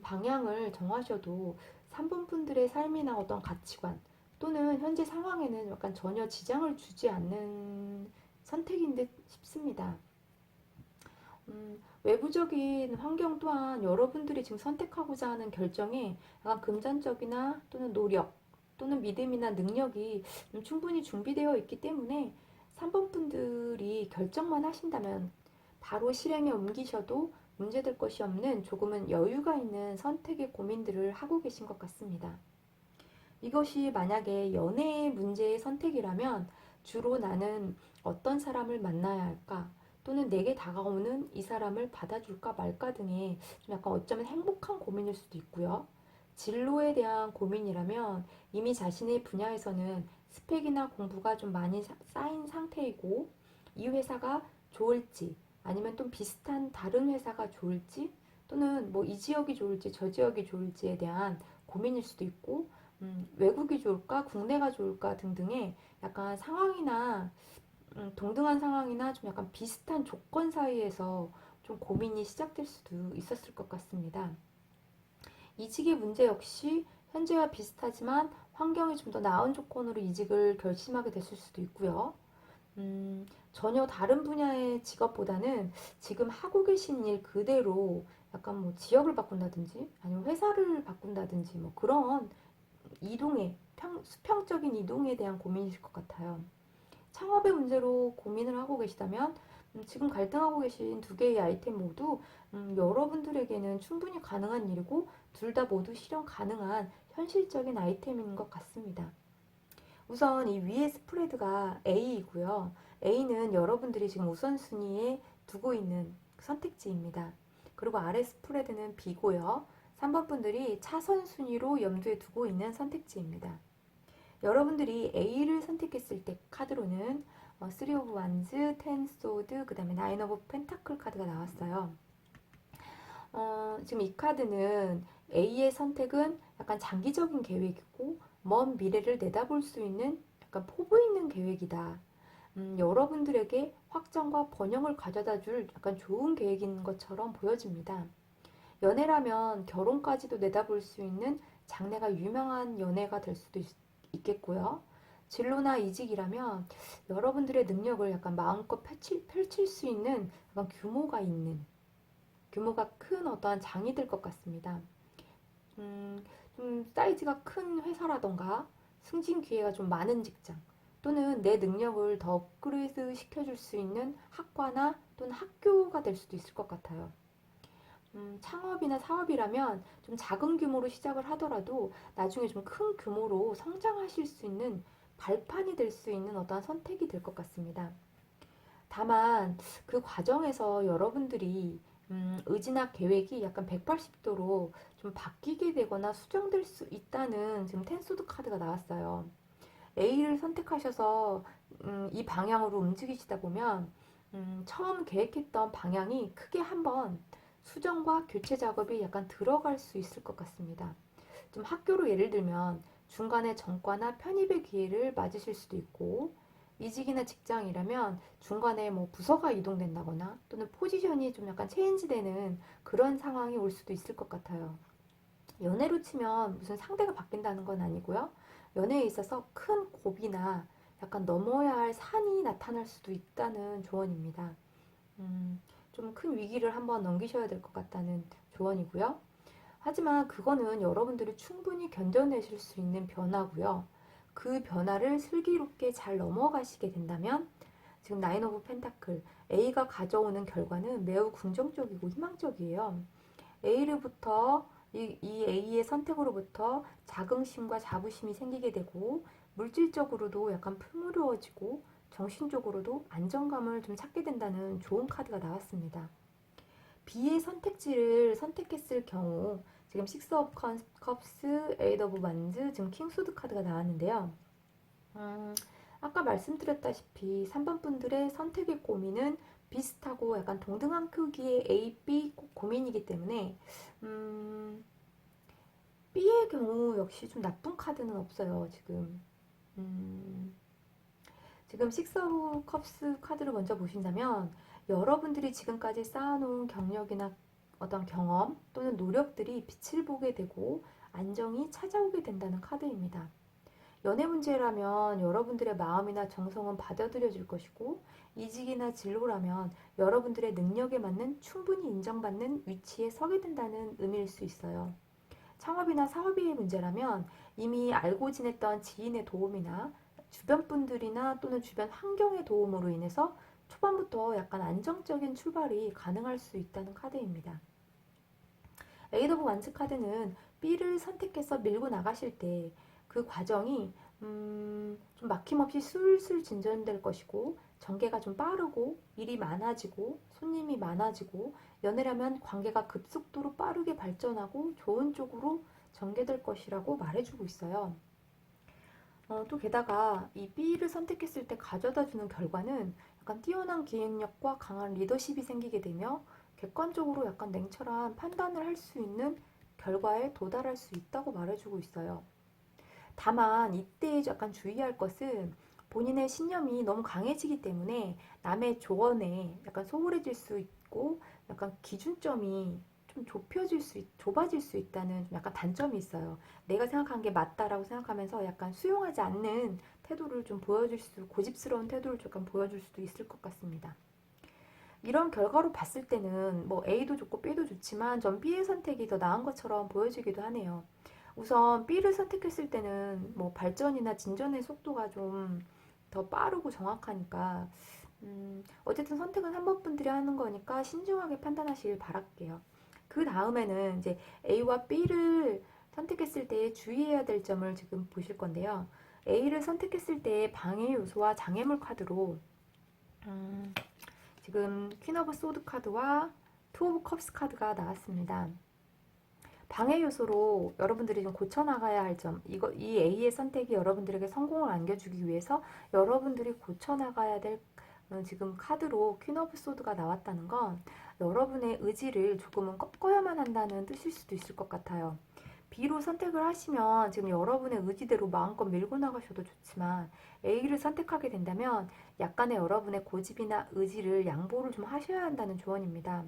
방향을 정하셔도 3번 분들의 삶이나 어떤 가치관 또는 현재 상황에는 약간 전혀 지장을 주지 않는 선택인 듯 싶습니다. 외부적인 환경 또한 여러분들이 지금 선택하고자 하는 결정에 약간 금전적이나 또는 노력 또는 믿음이나 능력이 충분히 준비되어 있기 때문에 3번 분들이 결정만 하신다면 바로 실행에 옮기셔도 문제될 것이 없는 조금은 여유가 있는 선택의 고민들을 하고 계신 것 같습니다. 이것이 만약에 연애의 문제의 선택이라면 주로 나는 어떤 사람을 만나야 할까? 또는 내게 다가오는 이 사람을 받아줄까 말까 등의 좀 약간 어쩌면 행복한 고민일 수도 있고요. 진로에 대한 고민이라면 이미 자신의 분야에서는 스펙이나 공부가 좀 많이 쌓인 상태이고 이 회사가 좋을지 아니면 또 비슷한 다른 회사가 좋을지 또는 뭐 이 지역이 좋을지 저 지역이 좋을지에 대한 고민일 수도 있고 외국이 좋을까 국내가 좋을까 등등의 약간 상황이나 동등한 상황이나 좀 약간 비슷한 조건 사이에서 좀 고민이 시작될 수도 있었을 것 같습니다. 이직의 문제 역시 현재와 비슷하지만 환경이 좀 더 나은 조건으로 이직을 결심하게 됐을 수도 있고요. 전혀 다른 분야의 직업보다는 지금 하고 계신 일 그대로 약간 뭐 지역을 바꾼다든지 아니면 회사를 바꾼다든지 뭐 그런 수평적인 이동에 대한 고민이실 것 같아요. 창업의 문제로 고민을 하고 계시다면 지금 갈등하고 계신 두 개의 아이템 모두 여러분들에게는 충분히 가능한 일이고 둘 다 모두 실현 가능한 현실적인 아이템인 것 같습니다. 우선 이 위의 스프레드가 A이고요. A는 여러분들이 지금 우선순위에 두고 있는 선택지입니다. 그리고 아래 스프레드는 B고요. 3번 분들이 차선 순위로 염두에 두고 있는 선택지입니다. 여러분들이 A를 선택했을 때 카드로는 3 of Wands, 10 Sword, 그 다음에 9 of Pentacle 카드가 나왔어요. 지금 이 카드는 A의 선택은 약간 장기적인 계획이고 먼 미래를 내다볼 수 있는 약간 포부 있는 계획이다. 여러분들에게 확정과 번영을 가져다 줄 약간 좋은 계획인 것처럼 보여집니다. 연애라면 결혼까지도 내다볼 수 있는 장래가 유명한 연애가 될 수도 있겠고요. 진로나 이직이라면 여러분들의 능력을 약간 마음껏 펼칠 수 있는 약간 규모가 큰 어떠한 장이 될 것 같습니다. 좀 사이즈가 큰 회사라던가 승진 기회가 좀 많은 직장 또는 내 능력을 더 업그레이드 시켜줄 수 있는 학과나 또는 학교가 될 수도 있을 것 같아요. 창업이나 사업이라면 좀 작은 규모로 시작을 하더라도 나중에 좀 큰 규모로 성장하실 수 있는 발판이 될 수 있는 어떠한 선택이 될 것 같습니다. 다만 그 과정에서 여러분들이 의지나 계획이 약간 180도로 좀 바뀌게 되거나 수정될 수 있다는 지금 텐소드 카드가 나왔어요. A를 선택하셔서 이 방향으로 움직이시다 보면 처음 계획했던 방향이 크게 한번 수정과 교체 작업이 약간 들어갈 수 있을 것 같습니다. 좀 학교로 예를 들면 중간에 전과나 편입의 기회를 맞으실 수도 있고, 이직이나 직장이라면 중간에 뭐 부서가 이동된다거나 또는 포지션이 좀 약간 체인지되는 그런 상황이 올 수도 있을 것 같아요. 연애로 치면 무슨 상대가 바뀐다는 건 아니고요. 연애에 있어서 큰 고비나 약간 넘어야 할 산이 나타날 수도 있다는 조언입니다. 좀 큰 위기를 한번 넘기셔야 될 것 같다는 조언이고요. 하지만 그거는 여러분들이 충분히 견뎌내실 수 있는 변화고요. 그 변화를 슬기롭게 잘 넘어가시게 된다면 지금 나인 오브 펜타클 A가 가져오는 결과는 매우 긍정적이고 희망적이에요. A로부터 이 A의 선택으로부터 자긍심과 자부심이 생기게 되고 물질적으로도 약간 풍요로워지고 정신적으로도 안정감을 좀 찾게 된다는 좋은 카드가 나왔습니다. B의 선택지를 선택했을 경우 지금 식스 오브 컵스, 에이드 오브 만즈, 지금 킹 소드 카드가 나왔는데요. 아까 말씀드렸다시피 3번 분들의 선택의 고민은 비슷하고 약간 동등한 크기의 A, B 고민이기 때문에 B의 경우 역시 좀 나쁜 카드는 없어요. 지금 식스 오브 컵스 카드를 먼저 보신다면 여러분들이 지금까지 쌓아놓은 경력이나 어떤 경험 또는 노력들이 빛을 보게 되고 안정이 찾아오게 된다는 카드입니다. 연애 문제라면 여러분들의 마음이나 정성은 받아들여질 것이고, 이직이나 진로라면 여러분들의 능력에 맞는 충분히 인정받는 위치에 서게 된다는 의미일 수 있어요. 창업이나 사업의 문제라면 이미 알고 지냈던 지인의 도움이나 주변 분들이나 또는 주변 환경의 도움으로 인해서 초반부터 약간 안정적인 출발이 가능할 수 있다는 카드입니다. 에이드 오브 완즈 카드는 B를 선택해서 밀고 나가실 때 그 과정이 좀 막힘없이 술술 진전될 것이고, 전개가 좀 빠르고 일이 많아지고 손님이 많아지고, 연애라면 관계가 급속도로 빠르게 발전하고 좋은 쪽으로 전개될 것이라고 말해주고 있어요. 또 게다가 이 B를 선택했을 때 가져다주는 결과는 약간 뛰어난 기획력과 강한 리더십이 생기게 되며 객관적으로 약간 냉철한 판단을 할 수 있는 결과에 도달할 수 있다고 말해주고 있어요. 다만 이때 약간 주의할 것은 본인의 신념이 너무 강해지기 때문에 남의 조언에 약간 소홀해질 수 있고, 약간 기준점이 좀 좁아질 수 있다는 좀 약간 단점이 있어요. 내가 생각한 게 맞다라고 생각하면서 약간 수용하지 않는 태도를 좀 고집스러운 태도를 조금 보여줄 수도 있을 것 같습니다. 이런 결과로 봤을 때는 뭐 A도 좋고 B도 좋지만 전 B의 선택이 더 나은 것처럼 보여지기도 하네요. 우선 B를 선택했을 때는 뭐 발전이나 진전의 속도가 좀 더 빠르고 정확하니까 어쨌든 선택은 한 번 분들이 하는 거니까 신중하게 판단하시길 바랄게요. 그 다음에는 이제 A와 B를 선택했을 때 주의해야 될 점을 지금 보실 건데요. A를 선택했을 때 방해 요소와 장애물 카드로 음, 지금 퀸 오브 소드 카드와 투 오브 컵스 카드가 나왔습니다. 방해 요소로 여러분들이 좀 고쳐나가야 할 점, 이 A의 선택이 여러분들에게 성공을 안겨주기 위해서 여러분들이 고쳐나가야 될 지금 카드로 퀸 오브 소드가 나왔다는 건 여러분의 의지를 조금은 꺾어야만 한다는 뜻일 수도 있을 것 같아요. B로 선택을 하시면 지금 여러분의 의지대로 마음껏 밀고 나가셔도 좋지만, A를 선택하게 된다면 약간의 여러분의 고집이나 의지를 양보를 좀 하셔야 한다는 조언입니다.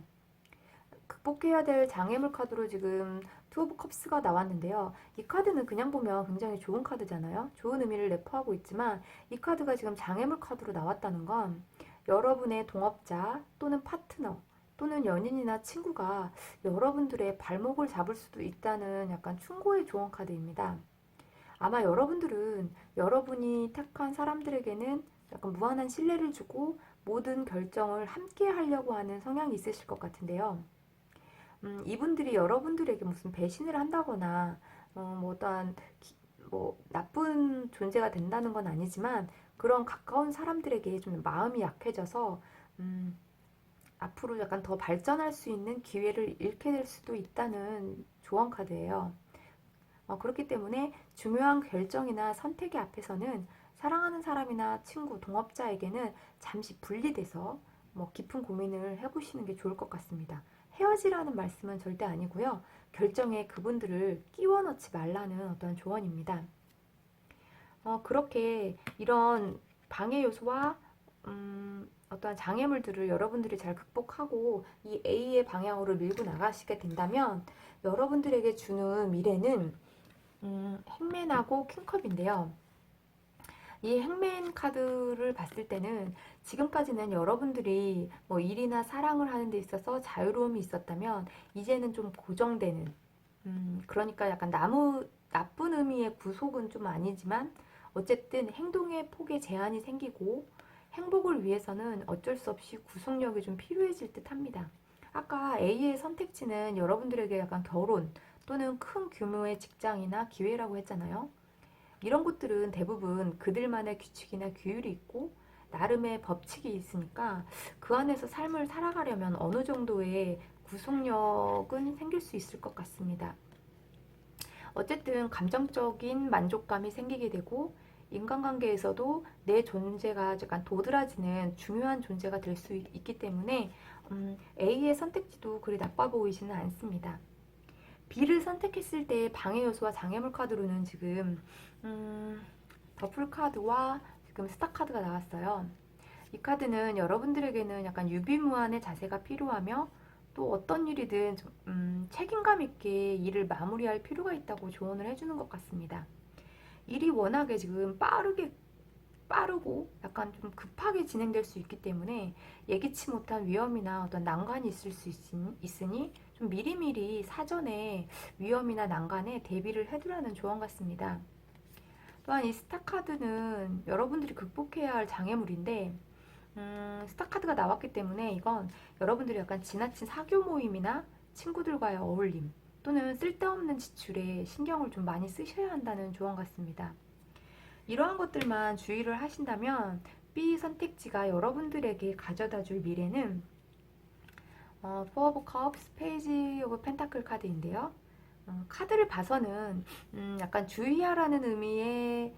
극복해야 될 장애물 카드로 지금 투 오브 컵스가 나왔는데요. 이 카드는 그냥 보면 굉장히 좋은 카드잖아요. 좋은 의미를 내포하고 있지만 이 카드가 지금 장애물 카드로 나왔다는 건 여러분의 동업자 또는 파트너 또는 연인이나 친구가 여러분들의 발목을 잡을 수도 있다는 약간 충고의 조언 카드입니다. 아마 여러분들은 여러분이 택한 사람들에게는 약간 무한한 신뢰를 주고 모든 결정을 함께 하려고 하는 성향이 있으실 것 같은데요. 이분들이 여러분들에게 무슨 배신을 한다거나 뭐 어떠한 뭐 나쁜 존재가 된다는 건 아니지만, 그런 가까운 사람들에게 좀 마음이 약해져서 앞으로 약간 더 발전할 수 있는 기회를 잃게 될 수도 있다는 조언 카드예요. 그렇기 때문에 중요한 결정이나 선택의 앞에서는 사랑하는 사람이나 친구, 동업자에게는 잠시 분리돼서 깊은 고민을 해보시는 게 좋을 것 같습니다. 헤어지라는 말씀은 절대 아니고요. 결정에 그분들을 끼워 넣지 말라는 어떤 조언입니다. 그렇게 이런 방해 요소와 어떠한 장애물들을 여러분들이 잘 극복하고 이 A의 방향으로 밀고 나가시게 된다면 여러분들에게 주는 미래는 행맨하고 킹컵인데요. 이 행맨 카드를 봤을 때는 지금까지는 여러분들이 일이나 사랑을 하는 데 있어서 자유로움이 있었다면 이제는 좀 고정되는 그러니까 약간 나쁜 의미의 구속은 좀 아니지만 어쨌든 행동의 폭에 제한이 생기고 행복을 위해서는 어쩔 수 없이 구속력이 좀 필요해질 듯 합니다. 아까 A의 선택지는 여러분들에게 약간 결혼 또는 큰 규모의 직장이나 기회라고 했잖아요. 이런 것들은 대부분 그들만의 규칙이나 규율이 있고 나름의 법칙이 있으니까 그 안에서 삶을 살아가려면 어느 정도의 구속력은 생길 수 있을 것 같습니다. 어쨌든 감정적인 만족감이 생기게 되고 인간관계에서도 내 존재가 약간 도드라지는 중요한 존재가 될 수 있기 때문에 A의 선택지도 그리 나빠 보이지는 않습니다. B를 선택했을 때 방해 요소와 장애물 카드로는 지금 더풀 카드와 지금 스타 카드가 나왔어요. 이 카드는 여러분들에게는 약간 유비무환의 자세가 필요하며 또 어떤 일이든 책임감 있게 일을 마무리할 필요가 있다고 조언을 해주는 것 같습니다. 일이 워낙에 지금 빠르고 약간 좀 급하게 진행될 수 있기 때문에 예기치 못한 위험이나 어떤 난관이 있을 수 있으니 좀 미리미리 사전에 위험이나 난관에 대비를 해두라는 조언 같습니다. 또한 이 스타 카드는 여러분들이 극복해야 할 장애물인데 스타 카드가 나왔기 때문에 이건 여러분들이 약간 지나친 사교 모임이나 친구들과의 어울림 또는 쓸데없는 지출에 신경을 좀 많이 쓰셔야 한다는 조언 같습니다. 이러한 것들만 주의를 하신다면 B 선택지가 여러분들에게 가져다 줄 미래는 Four of Cups, Page of Pentacle 카드인데요. 카드를 봐서는 약간 주의하라는 의미의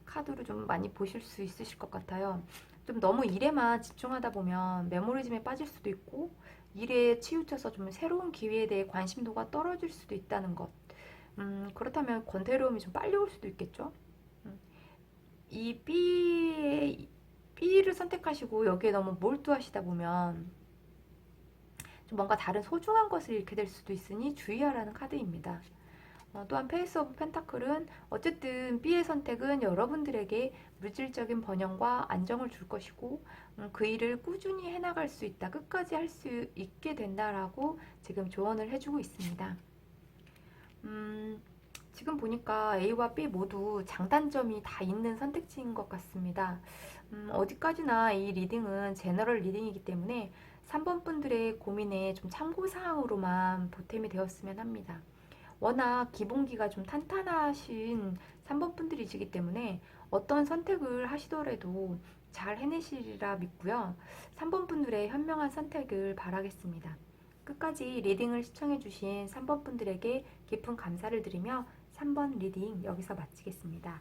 카드로 좀 많이 보실 수 있으실 것 같아요. 좀 너무 일에만 집중하다 보면 메모리즘에 빠질 수도 있고 일에 치우쳐서 좀 새로운 기회에 대해 관심도가 떨어질 수도 있다는 것. 그렇다면 권태로움이 좀 빨리 올 수도 있겠죠. 이 B를 선택하시고 여기에 너무 몰두하시다 보면 좀 뭔가 다른 소중한 것을 잃게 될 수도 있으니 주의하라는 카드입니다. 또한 페이스 오브 펜타클은 어쨌든 B의 선택은 여러분들에게 물질적인 번영과 안정을 줄 것이고 그 일을 꾸준히 해나갈 수 있다. 끝까지 할 수 있게 된다라고 지금 조언을 해주고 있습니다. 지금 보니까 A와 B 모두 장단점이 다 있는 선택지인 것 같습니다. 어디까지나 이 리딩은 제너럴 리딩이기 때문에 3번 분들의 고민에 좀 참고사항으로만 보탬이 되었으면 합니다. 워낙 기본기가 좀 탄탄하신 3번 분들이시기 때문에 어떤 선택을 하시더라도 잘 해내시리라 믿고요. 3번 분들의 현명한 선택을 바라겠습니다. 끝까지 리딩을 시청해주신 3번 분들에게 깊은 감사를 드리며 3번 리딩 여기서 마치겠습니다.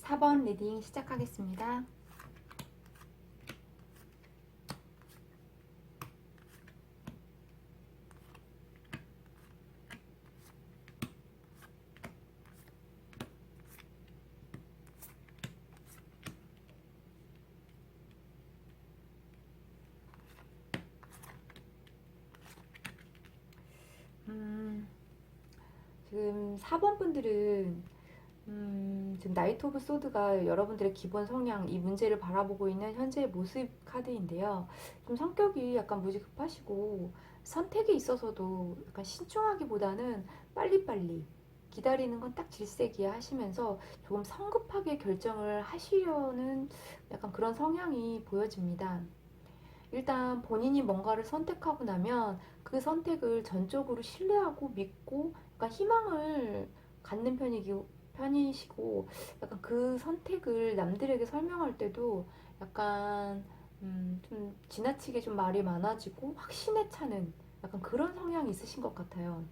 4번 리딩 시작하겠습니다. 지금 4번 분들은 지금 나이트 오브 소드가 여러분들의 기본 성향, 이 문제를 바라보고 있는 현재의 모습 카드인데요. 좀 성격이 약간 무지급하시고 선택에 있어서도 약간 신중하기보다는 빨리빨리 기다리는 건 딱 질색이야 하시면서 조금 성급하게 결정을 하시려는 약간 그런 성향이 보여집니다. 일단 본인이 뭔가를 선택하고 나면 그 선택을 전적으로 신뢰하고 믿고 약간 희망을 갖는 편이시고 약간 그 선택을 남들에게 설명할 때도 약간 좀 지나치게 좀 말이 많아지고 확신에 차는 약간 그런 성향이 있으신 것 같아요.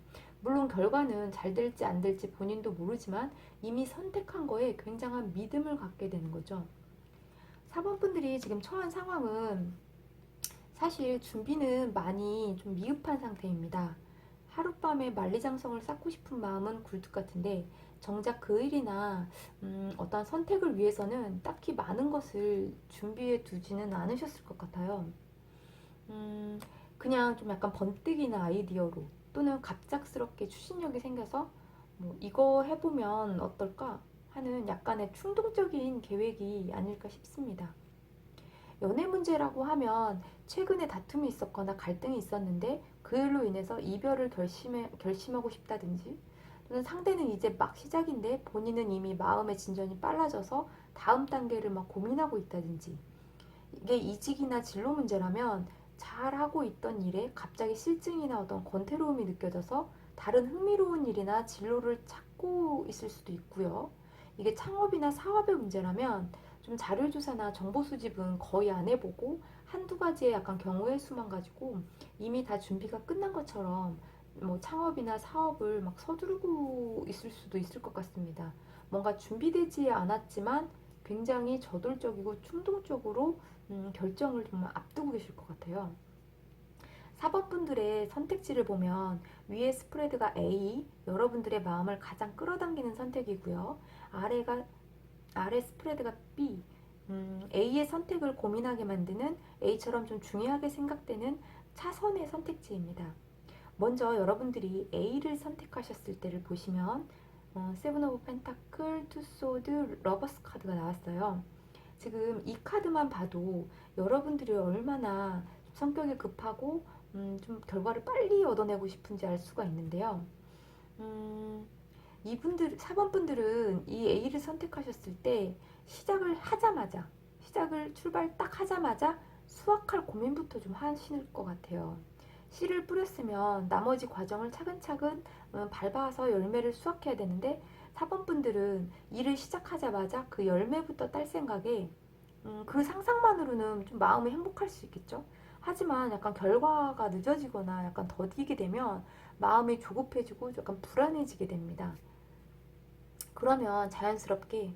물론 결과는 잘 될지 안 될지 본인도 모르지만 이미 선택한 거에 굉장한 믿음을 갖게 되는 거죠. 사범분들이 지금 처한 상황은 사실 준비는 많이 좀 미흡한 상태입니다. 하룻밤에 만리장성을 쌓고 싶은 마음은 굴뚝 같은데 정작 그 일이나 어떤 선택을 위해서는 딱히 많은 것을 준비해 두지는 않으셨을 것 같아요. 음, 그냥 좀 약간 번뜩이는 아이디어로 또는 갑작스럽게 추진력이 생겨서 뭐 이거 해보면 어떨까 하는 약간의 충동적인 계획이 아닐까 싶습니다. 연애 문제라고 하면 최근에 다툼이 있었거나 갈등이 있었는데 그 일로 인해서 이별을 결심하고 싶다든지 또는 상대는 이제 막 시작인데 본인은 이미 마음의 진전이 빨라져서 다음 단계를 막 고민하고 있다든지 이게 이직이나 진로 문제라면 잘하고 있던 일에 갑자기 실증이나 어떤 권태로움이 느껴져서 다른 흥미로운 일이나 진로를 찾고 있을 수도 있고요. 이게 창업이나 사업의 문제라면 좀 자료조사나 정보 수집은 거의 안 해보고 한두 가지의 약간 경우의 수만 가지고 이미 다 준비가 끝난 것처럼 뭐 창업이나 사업을 막 서두르고 있을 수도 있을 것 같습니다. 뭔가 준비되지 않았지만 굉장히 저돌적이고 충동적으로 결정을 정말 앞두고 계실 것 같아요. 사법분들의 선택지를 보면 위에 스프레드가 A, 여러분들의 마음을 가장 끌어당기는 선택이고요. 아래 스프레드가 B, A의 선택을 고민하게 만드는 A처럼 좀 중요하게 생각되는 차선의 선택지입니다. 먼저 여러분들이 A를 선택하셨을 때를 보시면 세븐 오브 펜타클, 투 소드, 러버스 카드가 나왔어요. 지금 이 카드만 봐도 여러분들이 얼마나 성격이 급하고 좀 결과를 빨리 얻어내고 싶은지 알 수가 있는데요. 음, 이분들, 4번분들은 이 A를 선택하셨을 때 시작을 출발 딱 하자마자 수확할 고민부터 좀 하실 것 같아요. 씨를 뿌렸으면 나머지 과정을 차근차근 밟아서 열매를 수확해야 되는데 4번분들은 일을 시작하자마자 그 열매부터 딸 생각에 그 상상만으로는 좀 마음이 행복할 수 있겠죠. 하지만 약간 결과가 늦어지거나 약간 더디게 되면 마음이 조급해지고 약간 불안해지게 됩니다. 그러면 자연스럽게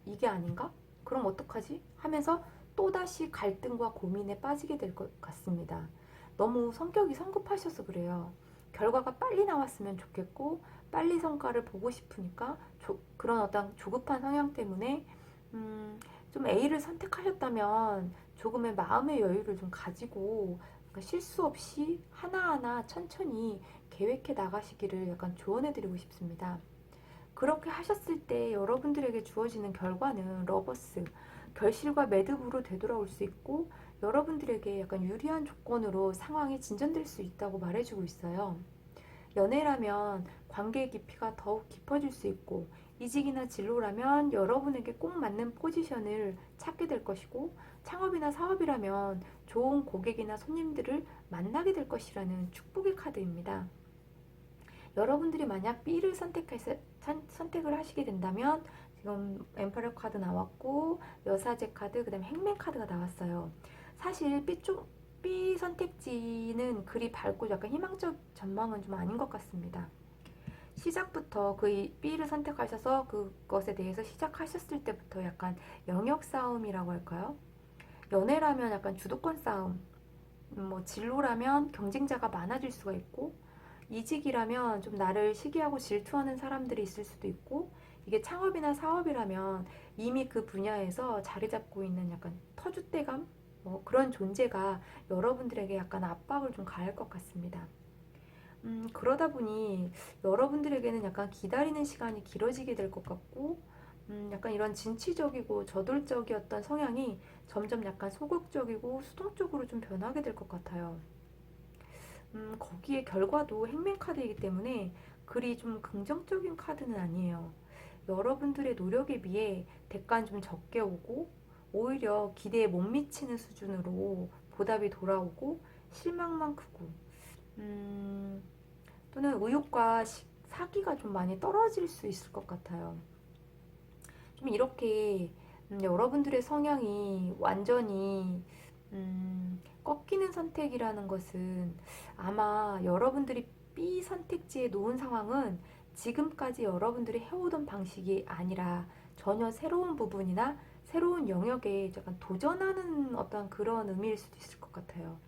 이게 아닌가? 그럼 어떡하지? 하면서 또다시 갈등과 고민에 빠지게 될 것 같습니다. 너무 성격이 성급하셔서 그래요. 결과가 빨리 나왔으면 좋겠고 빨리 성과를 보고 싶으니까 그런 어떤 조급한 성향 때문에 좀 A를 선택하셨다면 조금의 마음의 여유를 좀 가지고 실수 없이 하나하나 천천히 계획해 나가시기를 약간 조언해 드리고 싶습니다. 그렇게 하셨을 때 여러분들에게 주어지는 결과는 러버스, 결실과 매듭으로 되돌아올 수 있고 여러분들에게 약간 유리한 조건으로 상황이 진전될 수 있다고 말해주고 있어요. 연애라면 관계의 깊이가 더욱 깊어질 수 있고 이직이나 진로라면 여러분에게 꼭 맞는 포지션을 찾게 될 것이고 창업이나 사업이라면 좋은 고객이나 손님들을 만나게 될 것이라는 축복의 카드입니다. 여러분들이 만약 B를 선택을 하시게 된다면 지금 엠퍼러 카드 나왔고 여사제 카드 그다음에 행맨 카드가 나왔어요. 사실 B 선택지는 그리 밝고 약간 희망적 전망은 좀 아닌 것 같습니다. 시작부터 그 B를 선택하셔서 그것에 대해서 시작하셨을 때부터 약간 영역 싸움이라고 할까요? 연애라면 약간 주도권 싸움, 뭐 진로라면 경쟁자가 많아질 수가 있고 이직이라면 좀 나를 시기하고 질투하는 사람들이 있을 수도 있고 이게 창업이나 사업이라면 이미 그 분야에서 자리 잡고 있는 약간 터줏대감 뭐 그런 존재가 여러분들에게 약간 압박을 좀 가할 것 같습니다. 그러다 보니 여러분들에게는 약간 기다리는 시간이 길어지게 될 것 같고 약간 이런 진취적이고 저돌적이었던 성향이 점점 약간 소극적이고 수동적으로 좀 변하게 될 것 같아요. 거기에 결과도 행맨 카드이기 때문에 그리 좀 긍정적인 카드는 아니에요. 여러분들의 노력에 비해 대가는 좀 적게 오고 오히려 기대에 못 미치는 수준으로 보답이 돌아오고 실망만 크고 또는 의욕과 사기가 좀 많이 떨어질 수 있을 것 같아요. 좀 이렇게 여러분들의 성향이 완전히 꺾이는 선택이라는 것은 아마 여러분들이 B 선택지에 놓은 상황은 지금까지 여러분들이 해오던 방식이 아니라 전혀 새로운 부분이나 새로운 영역에 약간 도전하는 어떤 그런 의미일 수도 있을 것 같아요.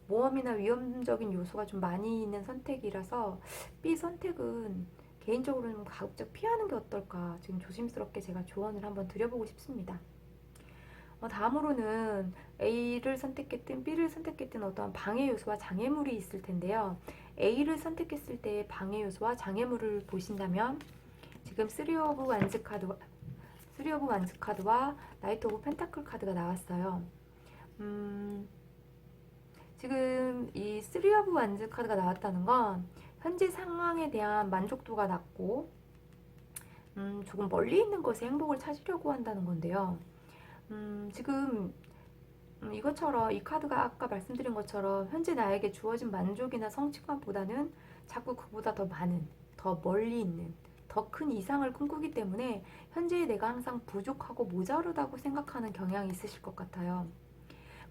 모험이나 위험적인 요소가 좀 많이 있는 선택이라서 B 선택은 개인적으로는 가급적 피하는 게 어떨까 지금 조심스럽게 제가 조언을 한번 드려보고 싶습니다. 다음으로는 A를 선택했든 B를 선택했든 어떠한 방해 요소와 장애물이 있을 텐데요. A를 선택했을 때 방해 요소와 장애물을 보신다면 지금 3 오브 완즈 카드와 나이트 오브 펜타클 카드가 나왔어요. 지금 이 3 오브 완즈 카드가 나왔다는 건 현재 상황에 대한 만족도가 낮고 조금 멀리 있는 것에 행복을 찾으려고 한다는 건데요. 지금 이것처럼 이 카드가 아까 말씀드린 것처럼 현재 나에게 주어진 만족이나 성취감보다는 자꾸 그보다 더 많은, 더 멀리 있는, 더 큰 이상을 꿈꾸기 때문에 현재의 내가 항상 부족하고 모자르다고 생각하는 경향이 있으실 것 같아요.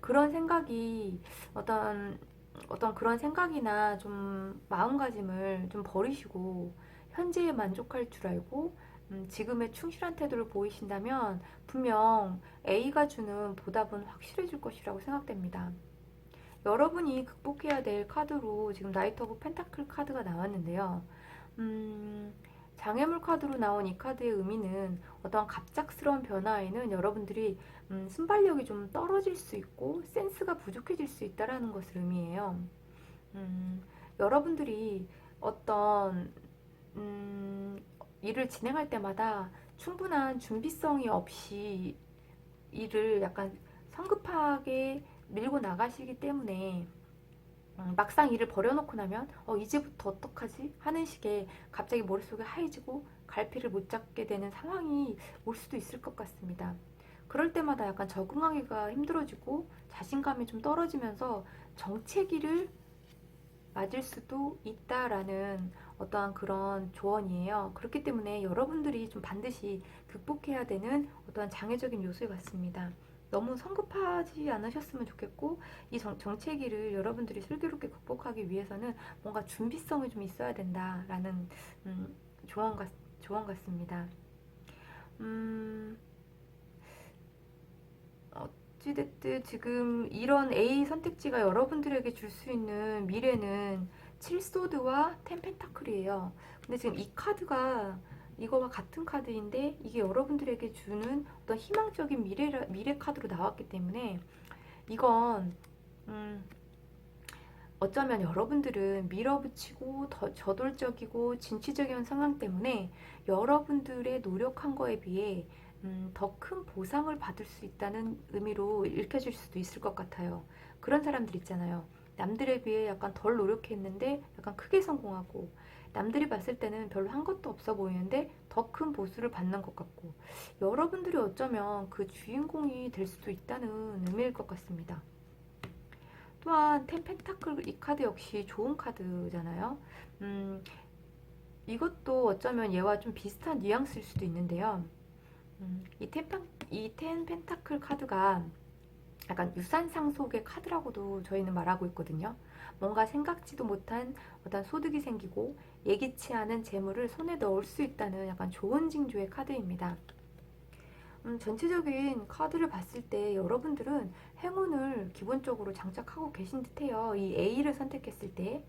그런 생각이 어떤 그런 생각이나 좀 마음가짐을 좀 버리시고 현재에 만족할 줄 알고 지금의 충실한 태도를 보이신다면 분명 A가 주는 보답은 확실해질 것이라고 생각됩니다. 여러분이 극복해야 될 카드로 지금 나이트 오브 펜타클 카드가 나왔는데요. 장애물 카드로 나온 이 카드의 의미는 어떤 갑작스러운 변화에는 여러분들이 순발력이 좀 떨어질 수 있고 센스가 부족해질 수 있다는 것을 의미해요. 여러분들이 어떤 일을 진행할 때마다 충분한 준비성이 없이 일을 약간 성급하게 밀고 나가시기 때문에 막상 일을 버려놓고 나면 이제부터 어떡하지? 하는 식의 갑자기 머릿속이 하얘지고 갈피를 못 잡게 되는 상황이 올 수도 있을 것 같습니다. 그럴 때마다 약간 적응하기가 힘들어지고 자신감이 좀 떨어지면서 정체기를 맞을 수도 있다라는 어떠한 그런 조언이에요. 그렇기 때문에 여러분들이 좀 반드시 극복해야 되는 어떠한 장애적인 요소에 같습니다. 너무 성급하지 않으셨으면 좋겠고 이 정체기를 여러분들이 슬기롭게 극복하기 위해서는 뭔가 준비성이 좀 있어야 된다라는 조언 같습니다. 음, 어찌됐든 지금 이런 A 선택지가 여러분들에게 줄 수 있는 미래는 7소드와 10 펜타클이에요. 근데 지금 이 카드가 이거와 같은 카드인데 이게 여러분들에게 주는 어떤 희망적인 미래 카드로 나왔기 때문에 이건 어쩌면 여러분들은 밀어붙이고 더 저돌적이고 진취적인 성향 때문에 여러분들의 노력한 거에 비해 더 큰 보상을 받을 수 있다는 의미로 읽혀질 수도 있을 것 같아요. 그런 사람들 있잖아요. 남들에 비해 약간 덜 노력했는데 약간 크게 성공하고 남들이 봤을 때는 별로 한 것도 없어 보이는데 더 큰 보수를 받는 것 같고 여러분들이 어쩌면 그 주인공이 될 수도 있다는 의미일 것 같습니다. 또한 텐 펜타클 이 카드 역시 좋은 카드잖아요. 이것도 어쩌면 얘와 좀 비슷한 뉘앙스일 수도 있는데요. 이텐 펜타클 카드가 약간 유산상속의 카드라고도 저희는 말하고 있거든요. 뭔가 생각지도 못한 어떤 소득이 생기고 예기치 않은 재물을 손에 넣을 수 있다는 약간 좋은 징조의 카드입니다. 전체적인 카드를 봤을 때 여러분들은 행운을 기본적으로 장착하고 계신 듯해요. 이 A를 선택했을 때.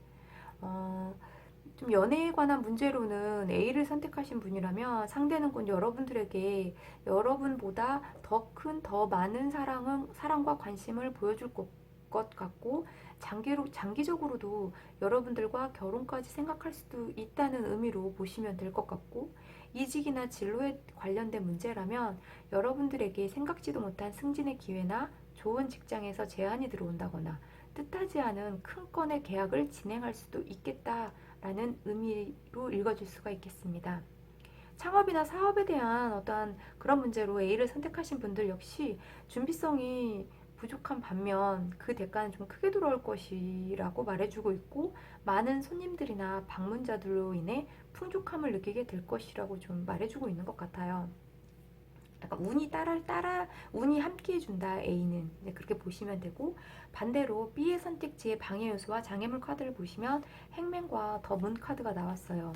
좀 연애에 관한 문제로는 A를 선택하신 분이라면 상대는 곧 여러분들에게 여러분보다 더 큰, 더 많은 사랑과 관심을 보여줄 것 같고 장기적으로도 여러분들과 결혼까지 생각할 수도 있다는 의미로 보시면 될 것 같고 이직이나 진로에 관련된 문제라면 여러분들에게 생각지도 못한 승진의 기회나 좋은 직장에서 제안이 들어온다거나 뜻하지 않은 큰 건의 계약을 진행할 수도 있겠다 라는 의미로 읽어줄 수가 있겠습니다. 창업이나 사업에 대한 어떠한 그런 문제로 A를 선택하신 분들 역시 준비성이 부족한 반면 그 대가는 좀 크게 돌아올 것이라고 말해주고 있고 많은 손님들이나 방문자들로 인해 풍족함을 느끼게 될 것이라고 좀 말해주고 있는 것 같아요. 약간 운이 함께 해준다. A는 네, 그렇게 보시면 되고, 반대로 B의 선택지의 방해 요소와 장애물 카드를 보시면 행맨과 더 문 카드가 나왔어요.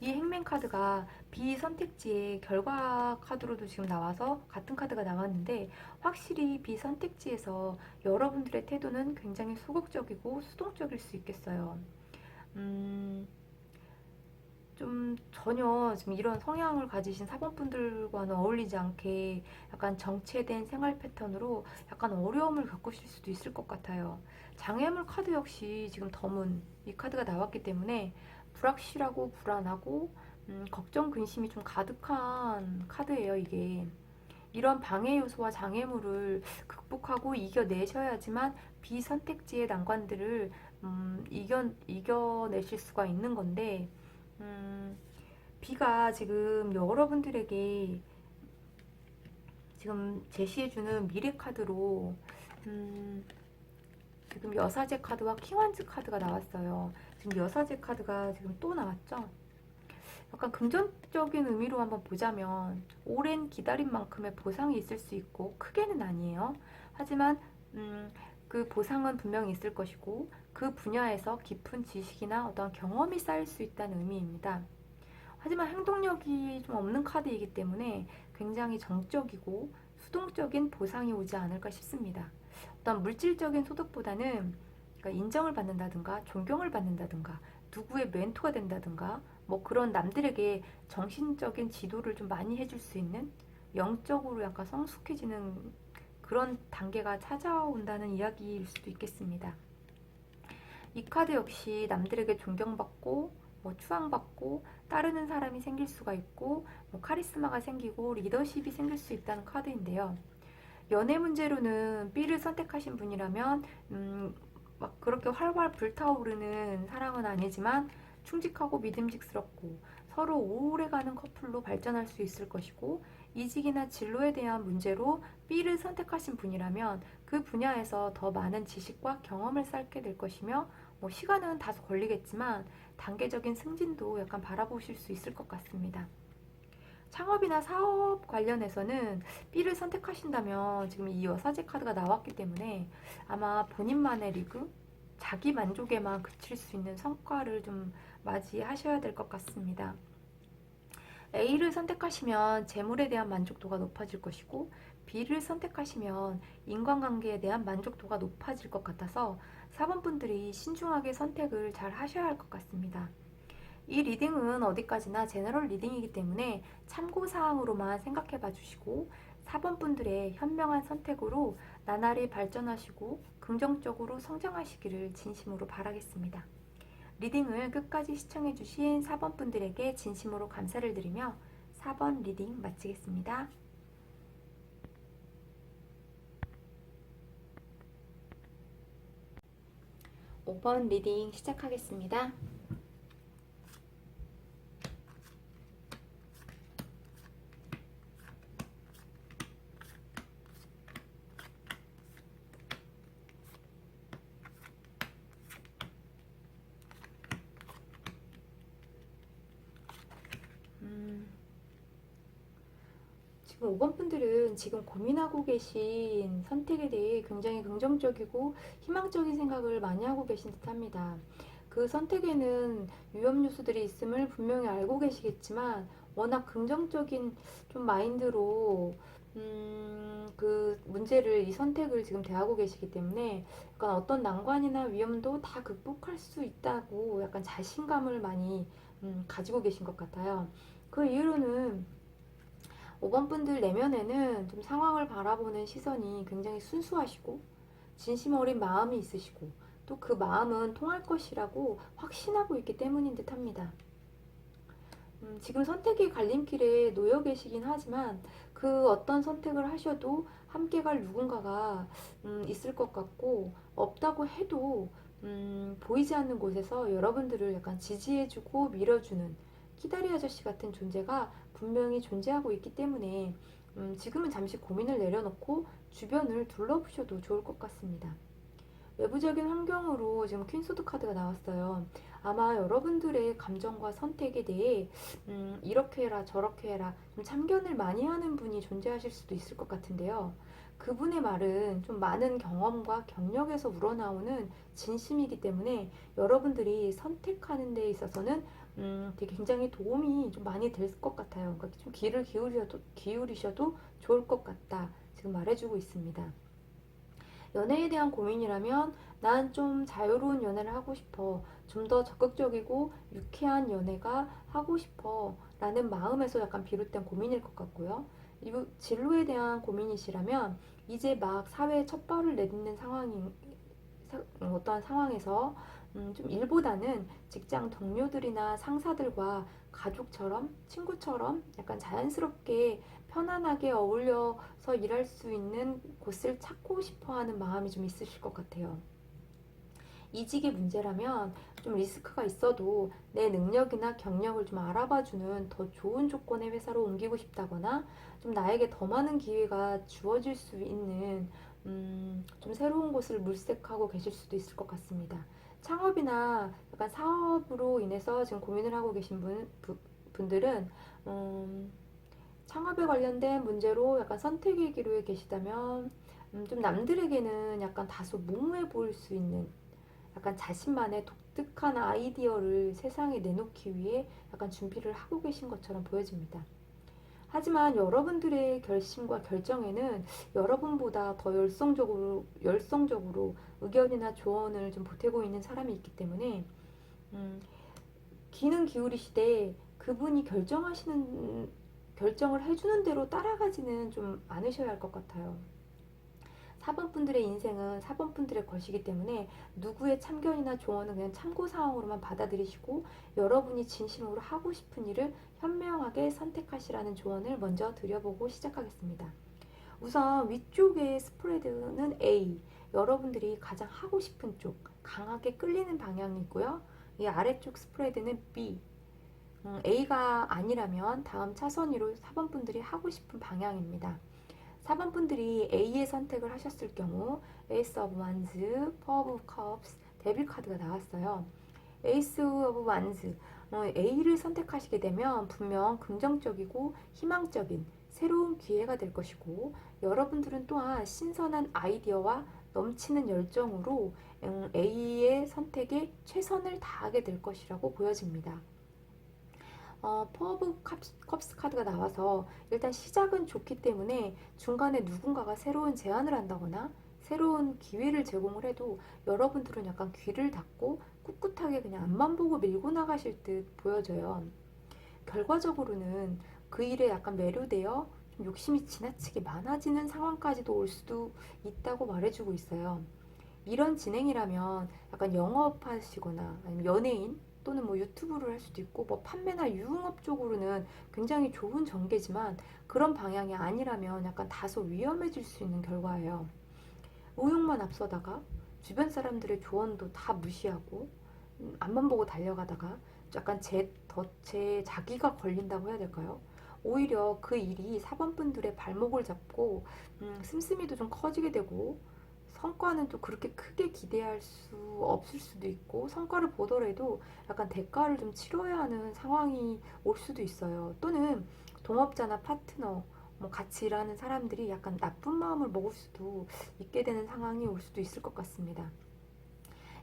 이 행맨 카드가 B 선택지의 결과 카드로도 지금 나와서 같은 카드가 나왔는데, 확실히 B 선택지에서 여러분들의 태도는 굉장히 소극적이고 수동적일 수 있겠어요. 좀 전혀 지금 이런 성향을 가지신 사범분들과는 어울리지 않게 약간 정체된 생활 패턴으로 약간 어려움을 겪으실 수도 있을 것 같아요. 장애물 카드 역시 지금 덤은 이 카드가 나왔기 때문에 불확실하고 불안하고 걱정 근심이 좀 가득한 카드예요, 이게. 이런 방해 요소와 장애물을 극복하고 이겨내셔야지만 비선택지의 난관들을 이겨내실 수가 있는 건데, B가 지금 여러분들에게 지금 제시해주는 미래 카드로 지금 여사제 카드와 킹완즈 카드가 나왔어요. 지금 여사제 카드가 지금 또 나왔죠. 약간 긍정적인 의미로 한번 보자면 오랜 기다림 만큼의 보상이 있을 수 있고, 크게는 아니에요. 하지만 그 보상은 분명히 있을 것이고, 그 분야에서 깊은 지식이나 어떤 경험이 쌓일 수 있다는 의미입니다. 하지만 행동력이 좀 없는 카드이기 때문에 굉장히 정적이고 수동적인 보상이 오지 않을까 싶습니다. 어떤 물질적인 소득보다는 그러니까 인정을 받는다든가 존경을 받는다든가 누구의 멘토가 된다든가 뭐 그런 남들에게 정신적인 지도를 좀 많이 해줄 수 있는, 영적으로 약간 성숙해지는 그런 단계가 찾아온다는 이야기일 수도 있겠습니다. 이 카드 역시 남들에게 존경받고 뭐 추앙받고 따르는 사람이 생길 수가 있고, 뭐 카리스마가 생기고 리더십이 생길 수 있다는 카드인데요. 연애 문제로는 B를 선택하신 분이라면 막 그렇게 활활 불타오르는 사랑은 아니지만 충직하고 믿음직스럽고 서로 오래가는 커플로 발전할 수 있을 것이고, 이직이나 진로에 대한 문제로 B를 선택하신 분이라면 그 분야에서 더 많은 지식과 경험을 쌓게 될 것이며, 뭐 시간은 다소 걸리겠지만 단계적인 승진도 약간 바라보실 수 있을 것 같습니다. 창업이나 사업 관련해서는 B를 선택하신다면 지금 이 여사제 카드가 나왔기 때문에 아마 본인만의 리그, 자기 만족에만 그칠 수 있는 성과를 좀 맞이하셔야 될 것 같습니다. A를 선택하시면 재물에 대한 만족도가 높아질 것이고, B를 선택하시면 인간관계에 대한 만족도가 높아질 것 같아서 사번분들이 신중하게 선택을 잘 하셔야 할 것 같습니다. 이 리딩은 어디까지나 제너럴 리딩이기 때문에 참고사항으로만 생각해 봐 주시고, 4번분들의 현명한 선택으로 나날이 발전하시고 긍정적으로 성장하시기를 진심으로 바라겠습니다. 리딩을 끝까지 시청해 주신 4번분들에게 진심으로 감사를 드리며 4번 리딩 마치겠습니다. 5번 리딩 시작하겠습니다. 지금 5번 분들은 지금 고민하고 계신 선택에 대해 굉장히 긍정적이고 희망적인 생각을 많이 하고 계신 듯 합니다. 그 선택에는 위험 요소들이 있음을 분명히 알고 계시겠지만 워낙 긍정적인 좀 마인드로 그 문제를, 이 선택을 지금 대하고 계시기 때문에 약간 어떤 난관이나 위험도 다 극복할 수 있다고 약간 자신감을 많이 가지고 계신 것 같아요. 그 이유로는 5번 분들 내면에는 좀 상황을 바라보는 시선이 굉장히 순수하시고 진심 어린 마음이 있으시고, 또 그 마음은 통할 것이라고 확신하고 있기 때문인 듯 합니다. 지금 선택의 갈림길에 놓여 계시긴 하지만 그 어떤 선택을 하셔도 함께 갈 누군가가 있을 것 같고, 없다고 해도 보이지 않는 곳에서 여러분들을 약간 지지해주고 밀어주는 키다리 아저씨 같은 존재가 분명히 존재하고 있기 때문에 지금은 잠시 고민을 내려놓고 주변을 둘러보셔도 좋을 것 같습니다. 외부적인 환경으로 지금 퀸소드 카드가 나왔어요. 아마 여러분들의 감정과 선택에 대해 이렇게 해라 저렇게 해라 좀 참견을 많이 하는 분이 존재하실 수도 있을 것 같은데요. 그분의 말은 좀 많은 경험과 경력에서 우러나오는 진심이기 때문에 여러분들이 선택하는 데 있어서는 되게 굉장히 도움이 좀 많이 될 것 같아요. 그러니까 좀 귀를 기울이셔도 좋을 것 같다. 지금 말해주고 있습니다. 연애에 대한 고민이라면 난 좀 자유로운 연애를 하고 싶어. 좀 더 적극적이고 유쾌한 연애가 하고 싶어. 라는 마음에서 약간 비롯된 고민일 것 같고요. 이 진로에 대한 고민이시라면 이제 막 사회에 첫 발을 내딛는 어떠한 상황에서 좀 일보다는 직장 동료들이나 상사들과 가족처럼 친구처럼 약간 자연스럽게 편안하게 어울려서 일할 수 있는 곳을 찾고 싶어 하는 마음이 좀 있으실 것 같아요. 이직의 문제라면 좀 리스크가 있어도 내 능력이나 경력을 좀 알아봐주는 더 좋은 조건의 회사로 옮기고 싶다거나 좀 나에게 더 많은 기회가 주어질 수 있는 좀 새로운 곳을 물색하고 계실 수도 있을 것 같습니다. 창업이나 약간 사업으로 인해서 지금 고민을 하고 계신 분들은 창업에 관련된 문제로 약간 선택의 기로에 계시다면 좀 남들에게는 약간 다소 무모해 보일 수 있는 약간 자신만의 독특한 아이디어를 세상에 내놓기 위해 약간 준비를 하고 계신 것처럼 보여집니다. 하지만 여러분들의 결심과 결정에는 여러분보다 더 열성적으로 의견이나 조언을 좀 보태고 있는 사람이 있기 때문에 음, 귀는 기울이시되 그분이 결정을 해주는 대로 따라가지는 좀 않으셔야 할 것 같아요. 사번분들의 인생은 사번분들의 것이기 때문에 누구의 참견이나 조언은 그냥 참고사항으로만 받아들이시고 여러분이 진심으로 하고 싶은 일을 현명하게 선택하시라는 조언을 먼저 드려보고 시작하겠습니다. 우선 위쪽의 스프레드는 A, 여러분들이 가장 하고 싶은 쪽, 강하게 끌리는 방향이 있고요. 이 아래쪽 스프레드는 B, A가 아니라면 다음 차선 위로 4번 분들이 하고 싶은 방향입니다. 4번 분들이 A의 선택을 하셨을 경우 에이스 오브 완즈, 퍼 오브 컵스, 데빌 카드가 나왔어요. 에이스 오브 완즈, A를 선택하시게 되면 분명 긍정적이고 희망적인 새로운 기회가 될 것이고 여러분들은 또한 신선한 아이디어와 넘치는 열정으로 A의 선택에 최선을 다하게 될 것이라고 보여집니다. 포 오브 컵스 카드가 나와서 일단 시작은 좋기 때문에 중간에 누군가가 새로운 제안을 한다거나 새로운 기회를 제공을 해도 여러분들은 약간 귀를 닫고 꿋꿋하게 그냥 앞만 보고 밀고 나가실 듯 보여져요. 결과적으로는 그 일에 약간 매료되어 좀 욕심이 지나치게 많아지는 상황까지도 올 수도 있다고 말해주고 있어요. 이런 진행이라면 약간 영업하시거나 아니면 연예인 또는 뭐 유튜브를 할 수도 있고 뭐 판매나 유흥업 쪽으로는 굉장히 좋은 전개지만 그런 방향이 아니라면 약간 다소 위험해질 수 있는 결과예요. 의욕만 앞서다가 주변 사람들의 조언도 다 무시하고 앞만 보고 달려가다가 약간 제 자기가 걸린다고 해야 될까요? 오히려 그 일이 사번분들의 발목을 잡고 씀씀이도 좀 커지게 되고 성과는 또 그렇게 크게 기대할 수 없을 수도 있고 성과를 보더라도 약간 대가를 좀 치러야 하는 상황이 올 수도 있어요. 또는 동업자나 파트너 뭐 같이 일하는 사람들이 약간 나쁜 마음을 먹을 수도 있게 되는 상황이 올 수도 있을 것 같습니다.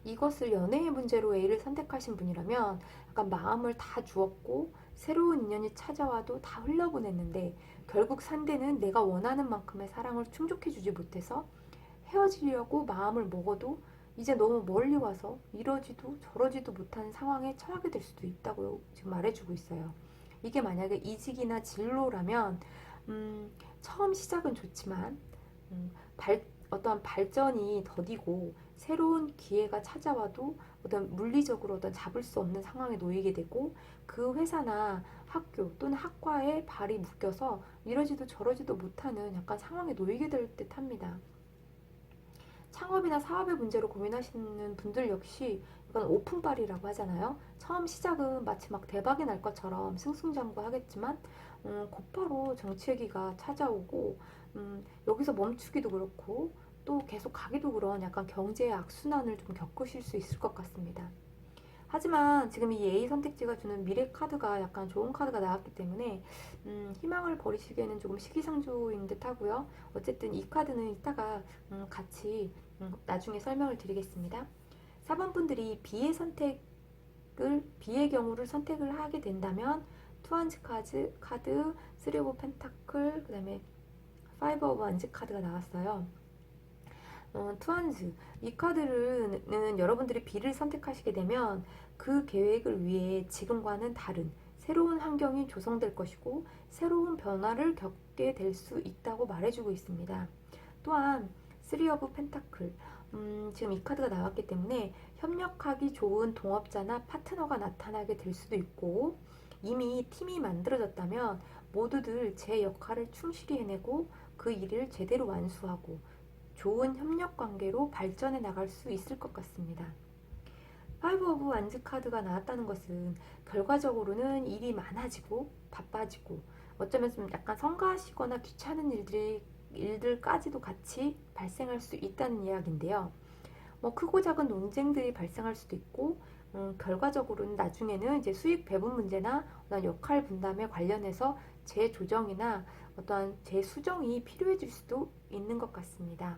이것을 연애의 문제로 A를 선택하신 분이라면 약간 마음을 다 주었고 새로운 인연이 찾아와도 다 흘려보냈는데 결국 상대는 내가 원하는 만큼의 사랑을 충족해주지 못해서 헤어지려고 마음을 먹어도 이제 너무 멀리 와서 이러지도 저러지도 못하는 상황에 처하게 될 수도 있다고 지금 말해주고 있어요. 이게 만약에 이직이나 진로라면 처음 시작은 좋지만 어떤 발전이 더디고 새로운 기회가 찾아와도 어떤 물리적으로 어떤 잡을 수 없는 상황에 놓이게 되고 그 회사나 학교 또는 학과에 발이 묶여서 이러지도 저러지도 못하는 약간 상황에 놓이게 될 듯 합니다. 창업이나 사업의 문제로 고민하시는 분들 역시 이건 오픈발이라고 하잖아요. 처음 시작은 마치 막 대박이 날 것처럼 승승장구하겠지만 곧바로 정체기가 찾아오고 여기서 멈추기도 그렇고 또 계속 가기도 그런 약간 경제의 악순환을 좀 겪으실 수 있을 것 같습니다. 하지만 지금 이 A 선택지가 주는 미래 카드가 약간 좋은 카드가 나왔기 때문에 희망을 버리시기에는 조금 시기상조인 듯 하고요. 어쨌든 이 카드는 이따가 같이 나중에 설명을 드리겠습니다. 4번 분들이 B의 경우를 선택을 하게 된다면 투한즈 카드, 3 오브 펜타클, 그 다음에 5 오브 완즈 카드가 나왔어요. 투한즈 이 카드는 여러분들이 B를 선택하시게 되면 그 계획을 위해 지금과는 다른 새로운 환경이 조성될 것이고 새로운 변화를 겪게 될 수 있다고 말해주고 있습니다. 또한 3 오브 펜타클 지금 이 카드가 나왔기 때문에 협력하기 좋은 동업자나 파트너가 나타나게 될 수도 있고 이미 팀이 만들어졌다면 모두들 제 역할을 충실히 해내고 그 일을 제대로 완수하고 좋은 협력 관계로 발전해 나갈 수 있을 것 같습니다. 5 오브 완즈 카드가 나왔다는 것은 결과적으로는 일이 많아지고 바빠지고 어쩌면 좀 약간 성가시거나 귀찮은 일들까지도 같이 발생할 수 있다는 이야기인데요. 뭐 크고 작은 논쟁들이 발생할 수도 있고 결과적으로는 나중에는 이제 수익 배분 문제나 어떤 역할 분담에 관련해서 재조정이나 어떠한 재수정이 필요해질 수도 있는 것 같습니다.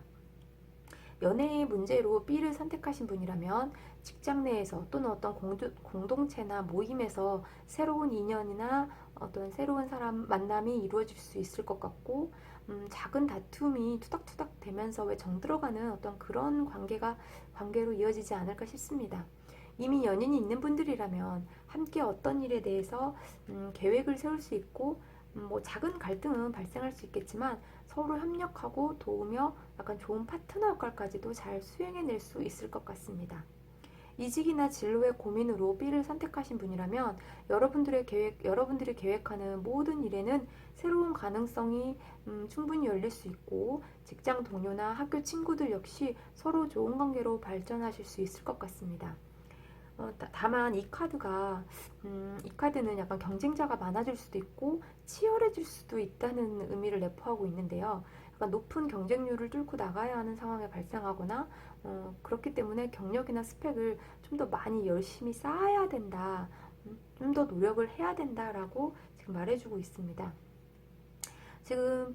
연애의 문제로 B를 선택하신 분이라면 직장 내에서 또는 어떤 공동체나 모임에서 새로운 인연이나 어떤 새로운 사람 만남이 이루어질 수 있을 것 같고 작은 다툼이 투닥투닥 되면서 왜 정들어가는 어떤 그런 관계로 이어지지 않을까 싶습니다. 이미 연인이 있는 분들이라면 함께 어떤 일에 대해서 계획을 세울 수 있고 뭐 작은 갈등은 발생할 수 있겠지만 서로 협력하고 도우며 약간 좋은 파트너 역할까지도 잘 수행해낼 수 있을 것 같습니다. 이직이나 진로의 고민으로 B를 선택하신 분이라면 여러분들이 계획하는 모든 일에는 새로운 가능성이 충분히 열릴 수 있고 직장 동료나 학교 친구들 역시 서로 좋은 관계로 발전하실 수 있을 것 같습니다. 다만 이 카드는 약간 경쟁자가 많아질 수도 있고 치열해질 수도 있다는 의미를 내포하고 있는데요. 약간 높은 경쟁률을 뚫고 나가야 하는 상황에 발생하거나 그렇기 때문에 경력이나 스펙을 좀 더 많이 열심히 쌓아야 된다, 좀 더 노력을 해야 된다라고 지금 말해주고 있습니다. 지금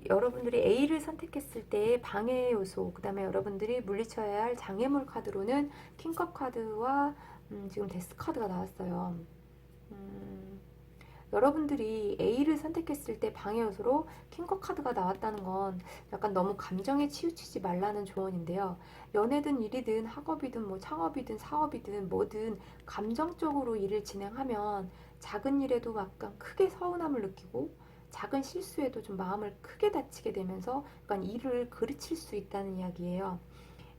여러분들이 A를 선택했을 때 방해 요소, 그 다음에 여러분들이 물리쳐야 할 장애물 카드로는 킹컵 카드와 지금 데스 카드가 나왔어요. 여러분들이 A를 선택했을 때 방해 요소로 킹컵 카드가 나왔다는 건 약간 너무 감정에 치우치지 말라는 조언인데요. 연애든 일이든 학업이든 뭐 창업이든 사업이든 뭐든 감정적으로 일을 진행하면 작은 일에도 약간 크게 서운함을 느끼고 작은 실수에도 좀 마음을 크게 다치게 되면서 약간 일을 그르칠 수 있다는 이야기예요.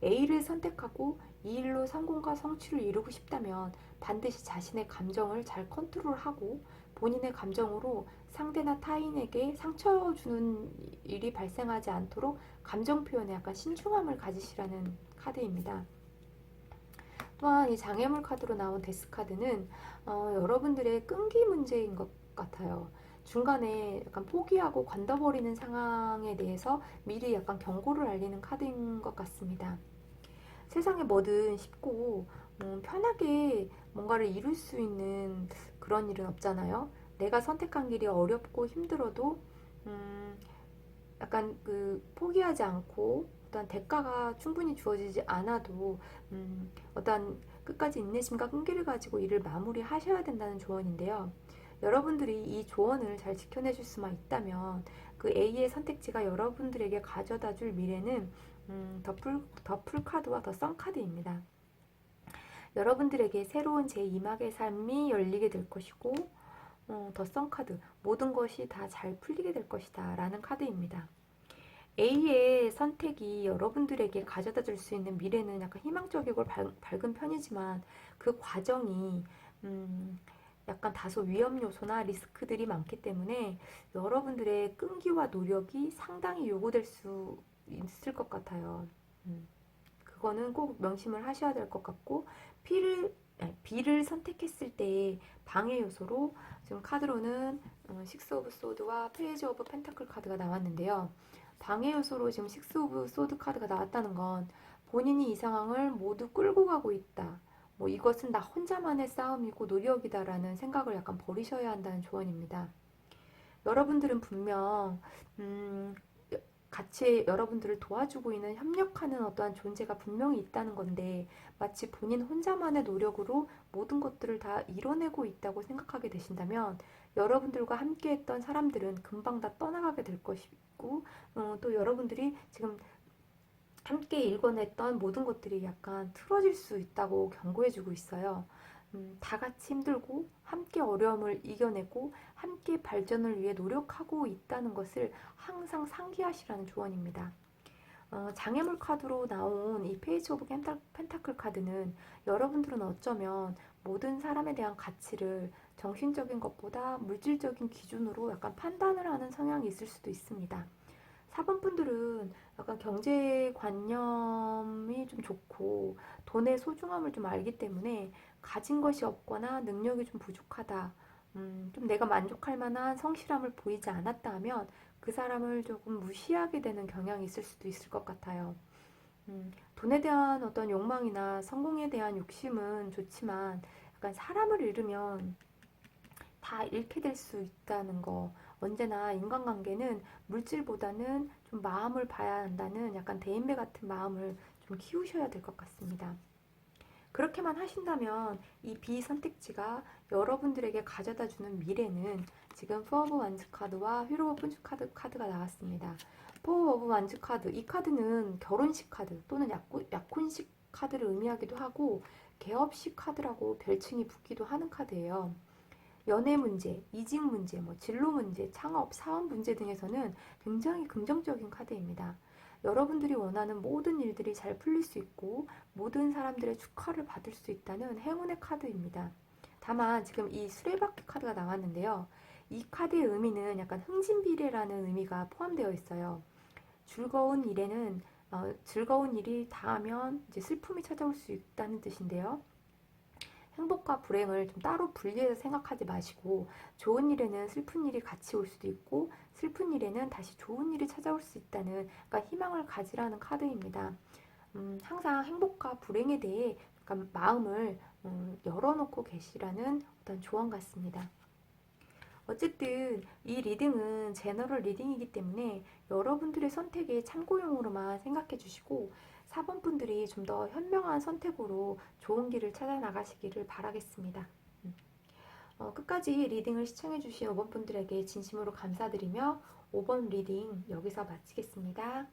A를 선택하고 이 일로 성공과 성취를 이루고 싶다면 반드시 자신의 감정을 잘 컨트롤하고 본인의 감정으로 상대나 타인에게 상처 주는 일이 발생하지 않도록 감정 표현에 약간 신중함을 가지시라는 카드입니다. 또한 이 장애물 카드로 나온 데스 카드는 여러분들의 끈기 문제인 것 같아요. 중간에 약간 포기하고 관둬버리는 상황에 대해서 미리 약간 경고를 알리는 카드인 것 같습니다. 세상에 뭐든 쉽고 편하게 뭔가를 이룰 수 있는 그런 일은 없잖아요. 내가 선택한 길이 어렵고 힘들어도 약간 포기하지 않고 어떤 대가가 충분히 주어지지 않아도 어떤 끝까지 인내심과 끈기를 가지고 일을 마무리하셔야 된다는 조언인데요. 여러분들이 이 조언을 잘 지켜내실 수만 있다면 그 A의 선택지가 여러분들에게 가져다 줄 미래는 더풀 카드와 더 선 카드입니다. 여러분들에게 새로운 제2막의 삶이 열리게 될 것이고 더 선 카드, 모든 것이 다 잘 풀리게 될 것이다 라는 카드입니다. A의 선택이 여러분들에게 가져다 줄 수 있는 미래는 약간 희망적이고 밝은 편이지만 그 과정이 약간 다소 위험 요소나 리스크들이 많기 때문에 여러분들의 끈기와 노력이 상당히 요구될 수 있을 것 같아요. 그거는 꼭 명심을 하셔야 될 것 같고 B를 선택했을 때 방해 요소로 지금 카드로는 식스 오브 소드와 페이지 오브 펜타클 카드가 나왔는데요. 방해 요소로 지금 식스 오브 소드 카드가 나왔다는 건 본인이 이 상황을 모두 끌고 가고 있다. 뭐 이것은 나 혼자만의 싸움이고 노력이다라는 생각을 약간 버리셔야 한다는 조언입니다. 여러분들은 분명 같이 여러분들을 도와주고 있는 협력하는 어떠한 존재가 분명히 있다는 건데 마치 본인 혼자만의 노력으로 모든 것들을 다 이뤄내고 있다고 생각하게 되신다면 여러분들과 함께 했던 사람들은 금방 다 떠나가게 될 것이고 또 여러분들이 지금 함께 일궈냈던 모든 것들이 약간 틀어질 수 있다고 경고해주고 있어요. 다 같이 힘들고 함께 어려움을 이겨내고 함께 발전을 위해 노력하고 있다는 것을 항상 상기하시라는 조언입니다. 장애물 카드로 나온 이 페이지 오브 펜타클 카드는 여러분들은 어쩌면 모든 사람에 대한 가치를 정신적인 것보다 물질적인 기준으로 약간 판단을 하는 성향이 있을 수도 있습니다. 4번 분들은 약간 경제관념이 좀 좋고 돈의 소중함을 좀 알기 때문에 가진 것이 없거나 능력이 좀 부족하다. 좀 내가 만족할 만한 성실함을 보이지 않았다 하면 그 사람을 조금 무시하게 되는 경향이 있을 수도 있을 것 같아요. 돈에 대한 어떤 욕망이나 성공에 대한 욕심은 좋지만 약간 사람을 잃으면 다 잃게 될 수 있다는 거. 언제나 인간관계는 물질보다는 좀 마음을 봐야 한다는 약간 대인배 같은 마음을 좀 키우셔야 될 것 같습니다. 그렇게만 하신다면 이 B 선택지가 여러분들에게 가져다 주는 미래는 지금 포 오브 완즈 카드와 휘로 오브 펀치 카드가 나왔습니다. 포 오브 완즈 카드, 이 카드는 결혼식 카드 또는 약혼식 카드를 의미하기도 하고 개업식 카드라고 별칭이 붙기도 하는 카드예요. 연애 문제, 이직 문제, 진로 문제, 창업, 사업 문제 등에서는 굉장히 긍정적인 카드입니다. 여러분들이 원하는 모든 일들이 잘 풀릴 수 있고 모든 사람들의 축하를 받을 수 있다는 행운의 카드입니다. 다만 지금 이 수레바퀴 카드가 나왔는데요. 이 카드의 의미는 약간 흥진비례라는 의미가 포함되어 있어요. 즐거운 일이 닿으면 이제 슬픔이 찾아올 수 있다는 뜻인데요. 행복과 불행을 좀 따로 분리해서 생각하지 마시고 좋은 일에는 슬픈 일이 같이 올 수도 있고 슬픈 일에는 다시 좋은 일이 찾아올 수 있다는 그러니까 희망을 가지라는 카드입니다. 항상 행복과 불행에 대해 약간 마음을 열어놓고 계시라는 어떤 조언 같습니다. 어쨌든 이 리딩은 제너럴 리딩이기 때문에 여러분들의 선택에 참고용으로만 생각해 주시고 4번 분들이 좀 더 현명한 선택으로 좋은 길을 찾아 나가시기를 바라겠습니다. 끝까지 리딩을 시청해 주신 5번 분들에게 진심으로 감사드리며 5번 리딩 여기서 마치겠습니다.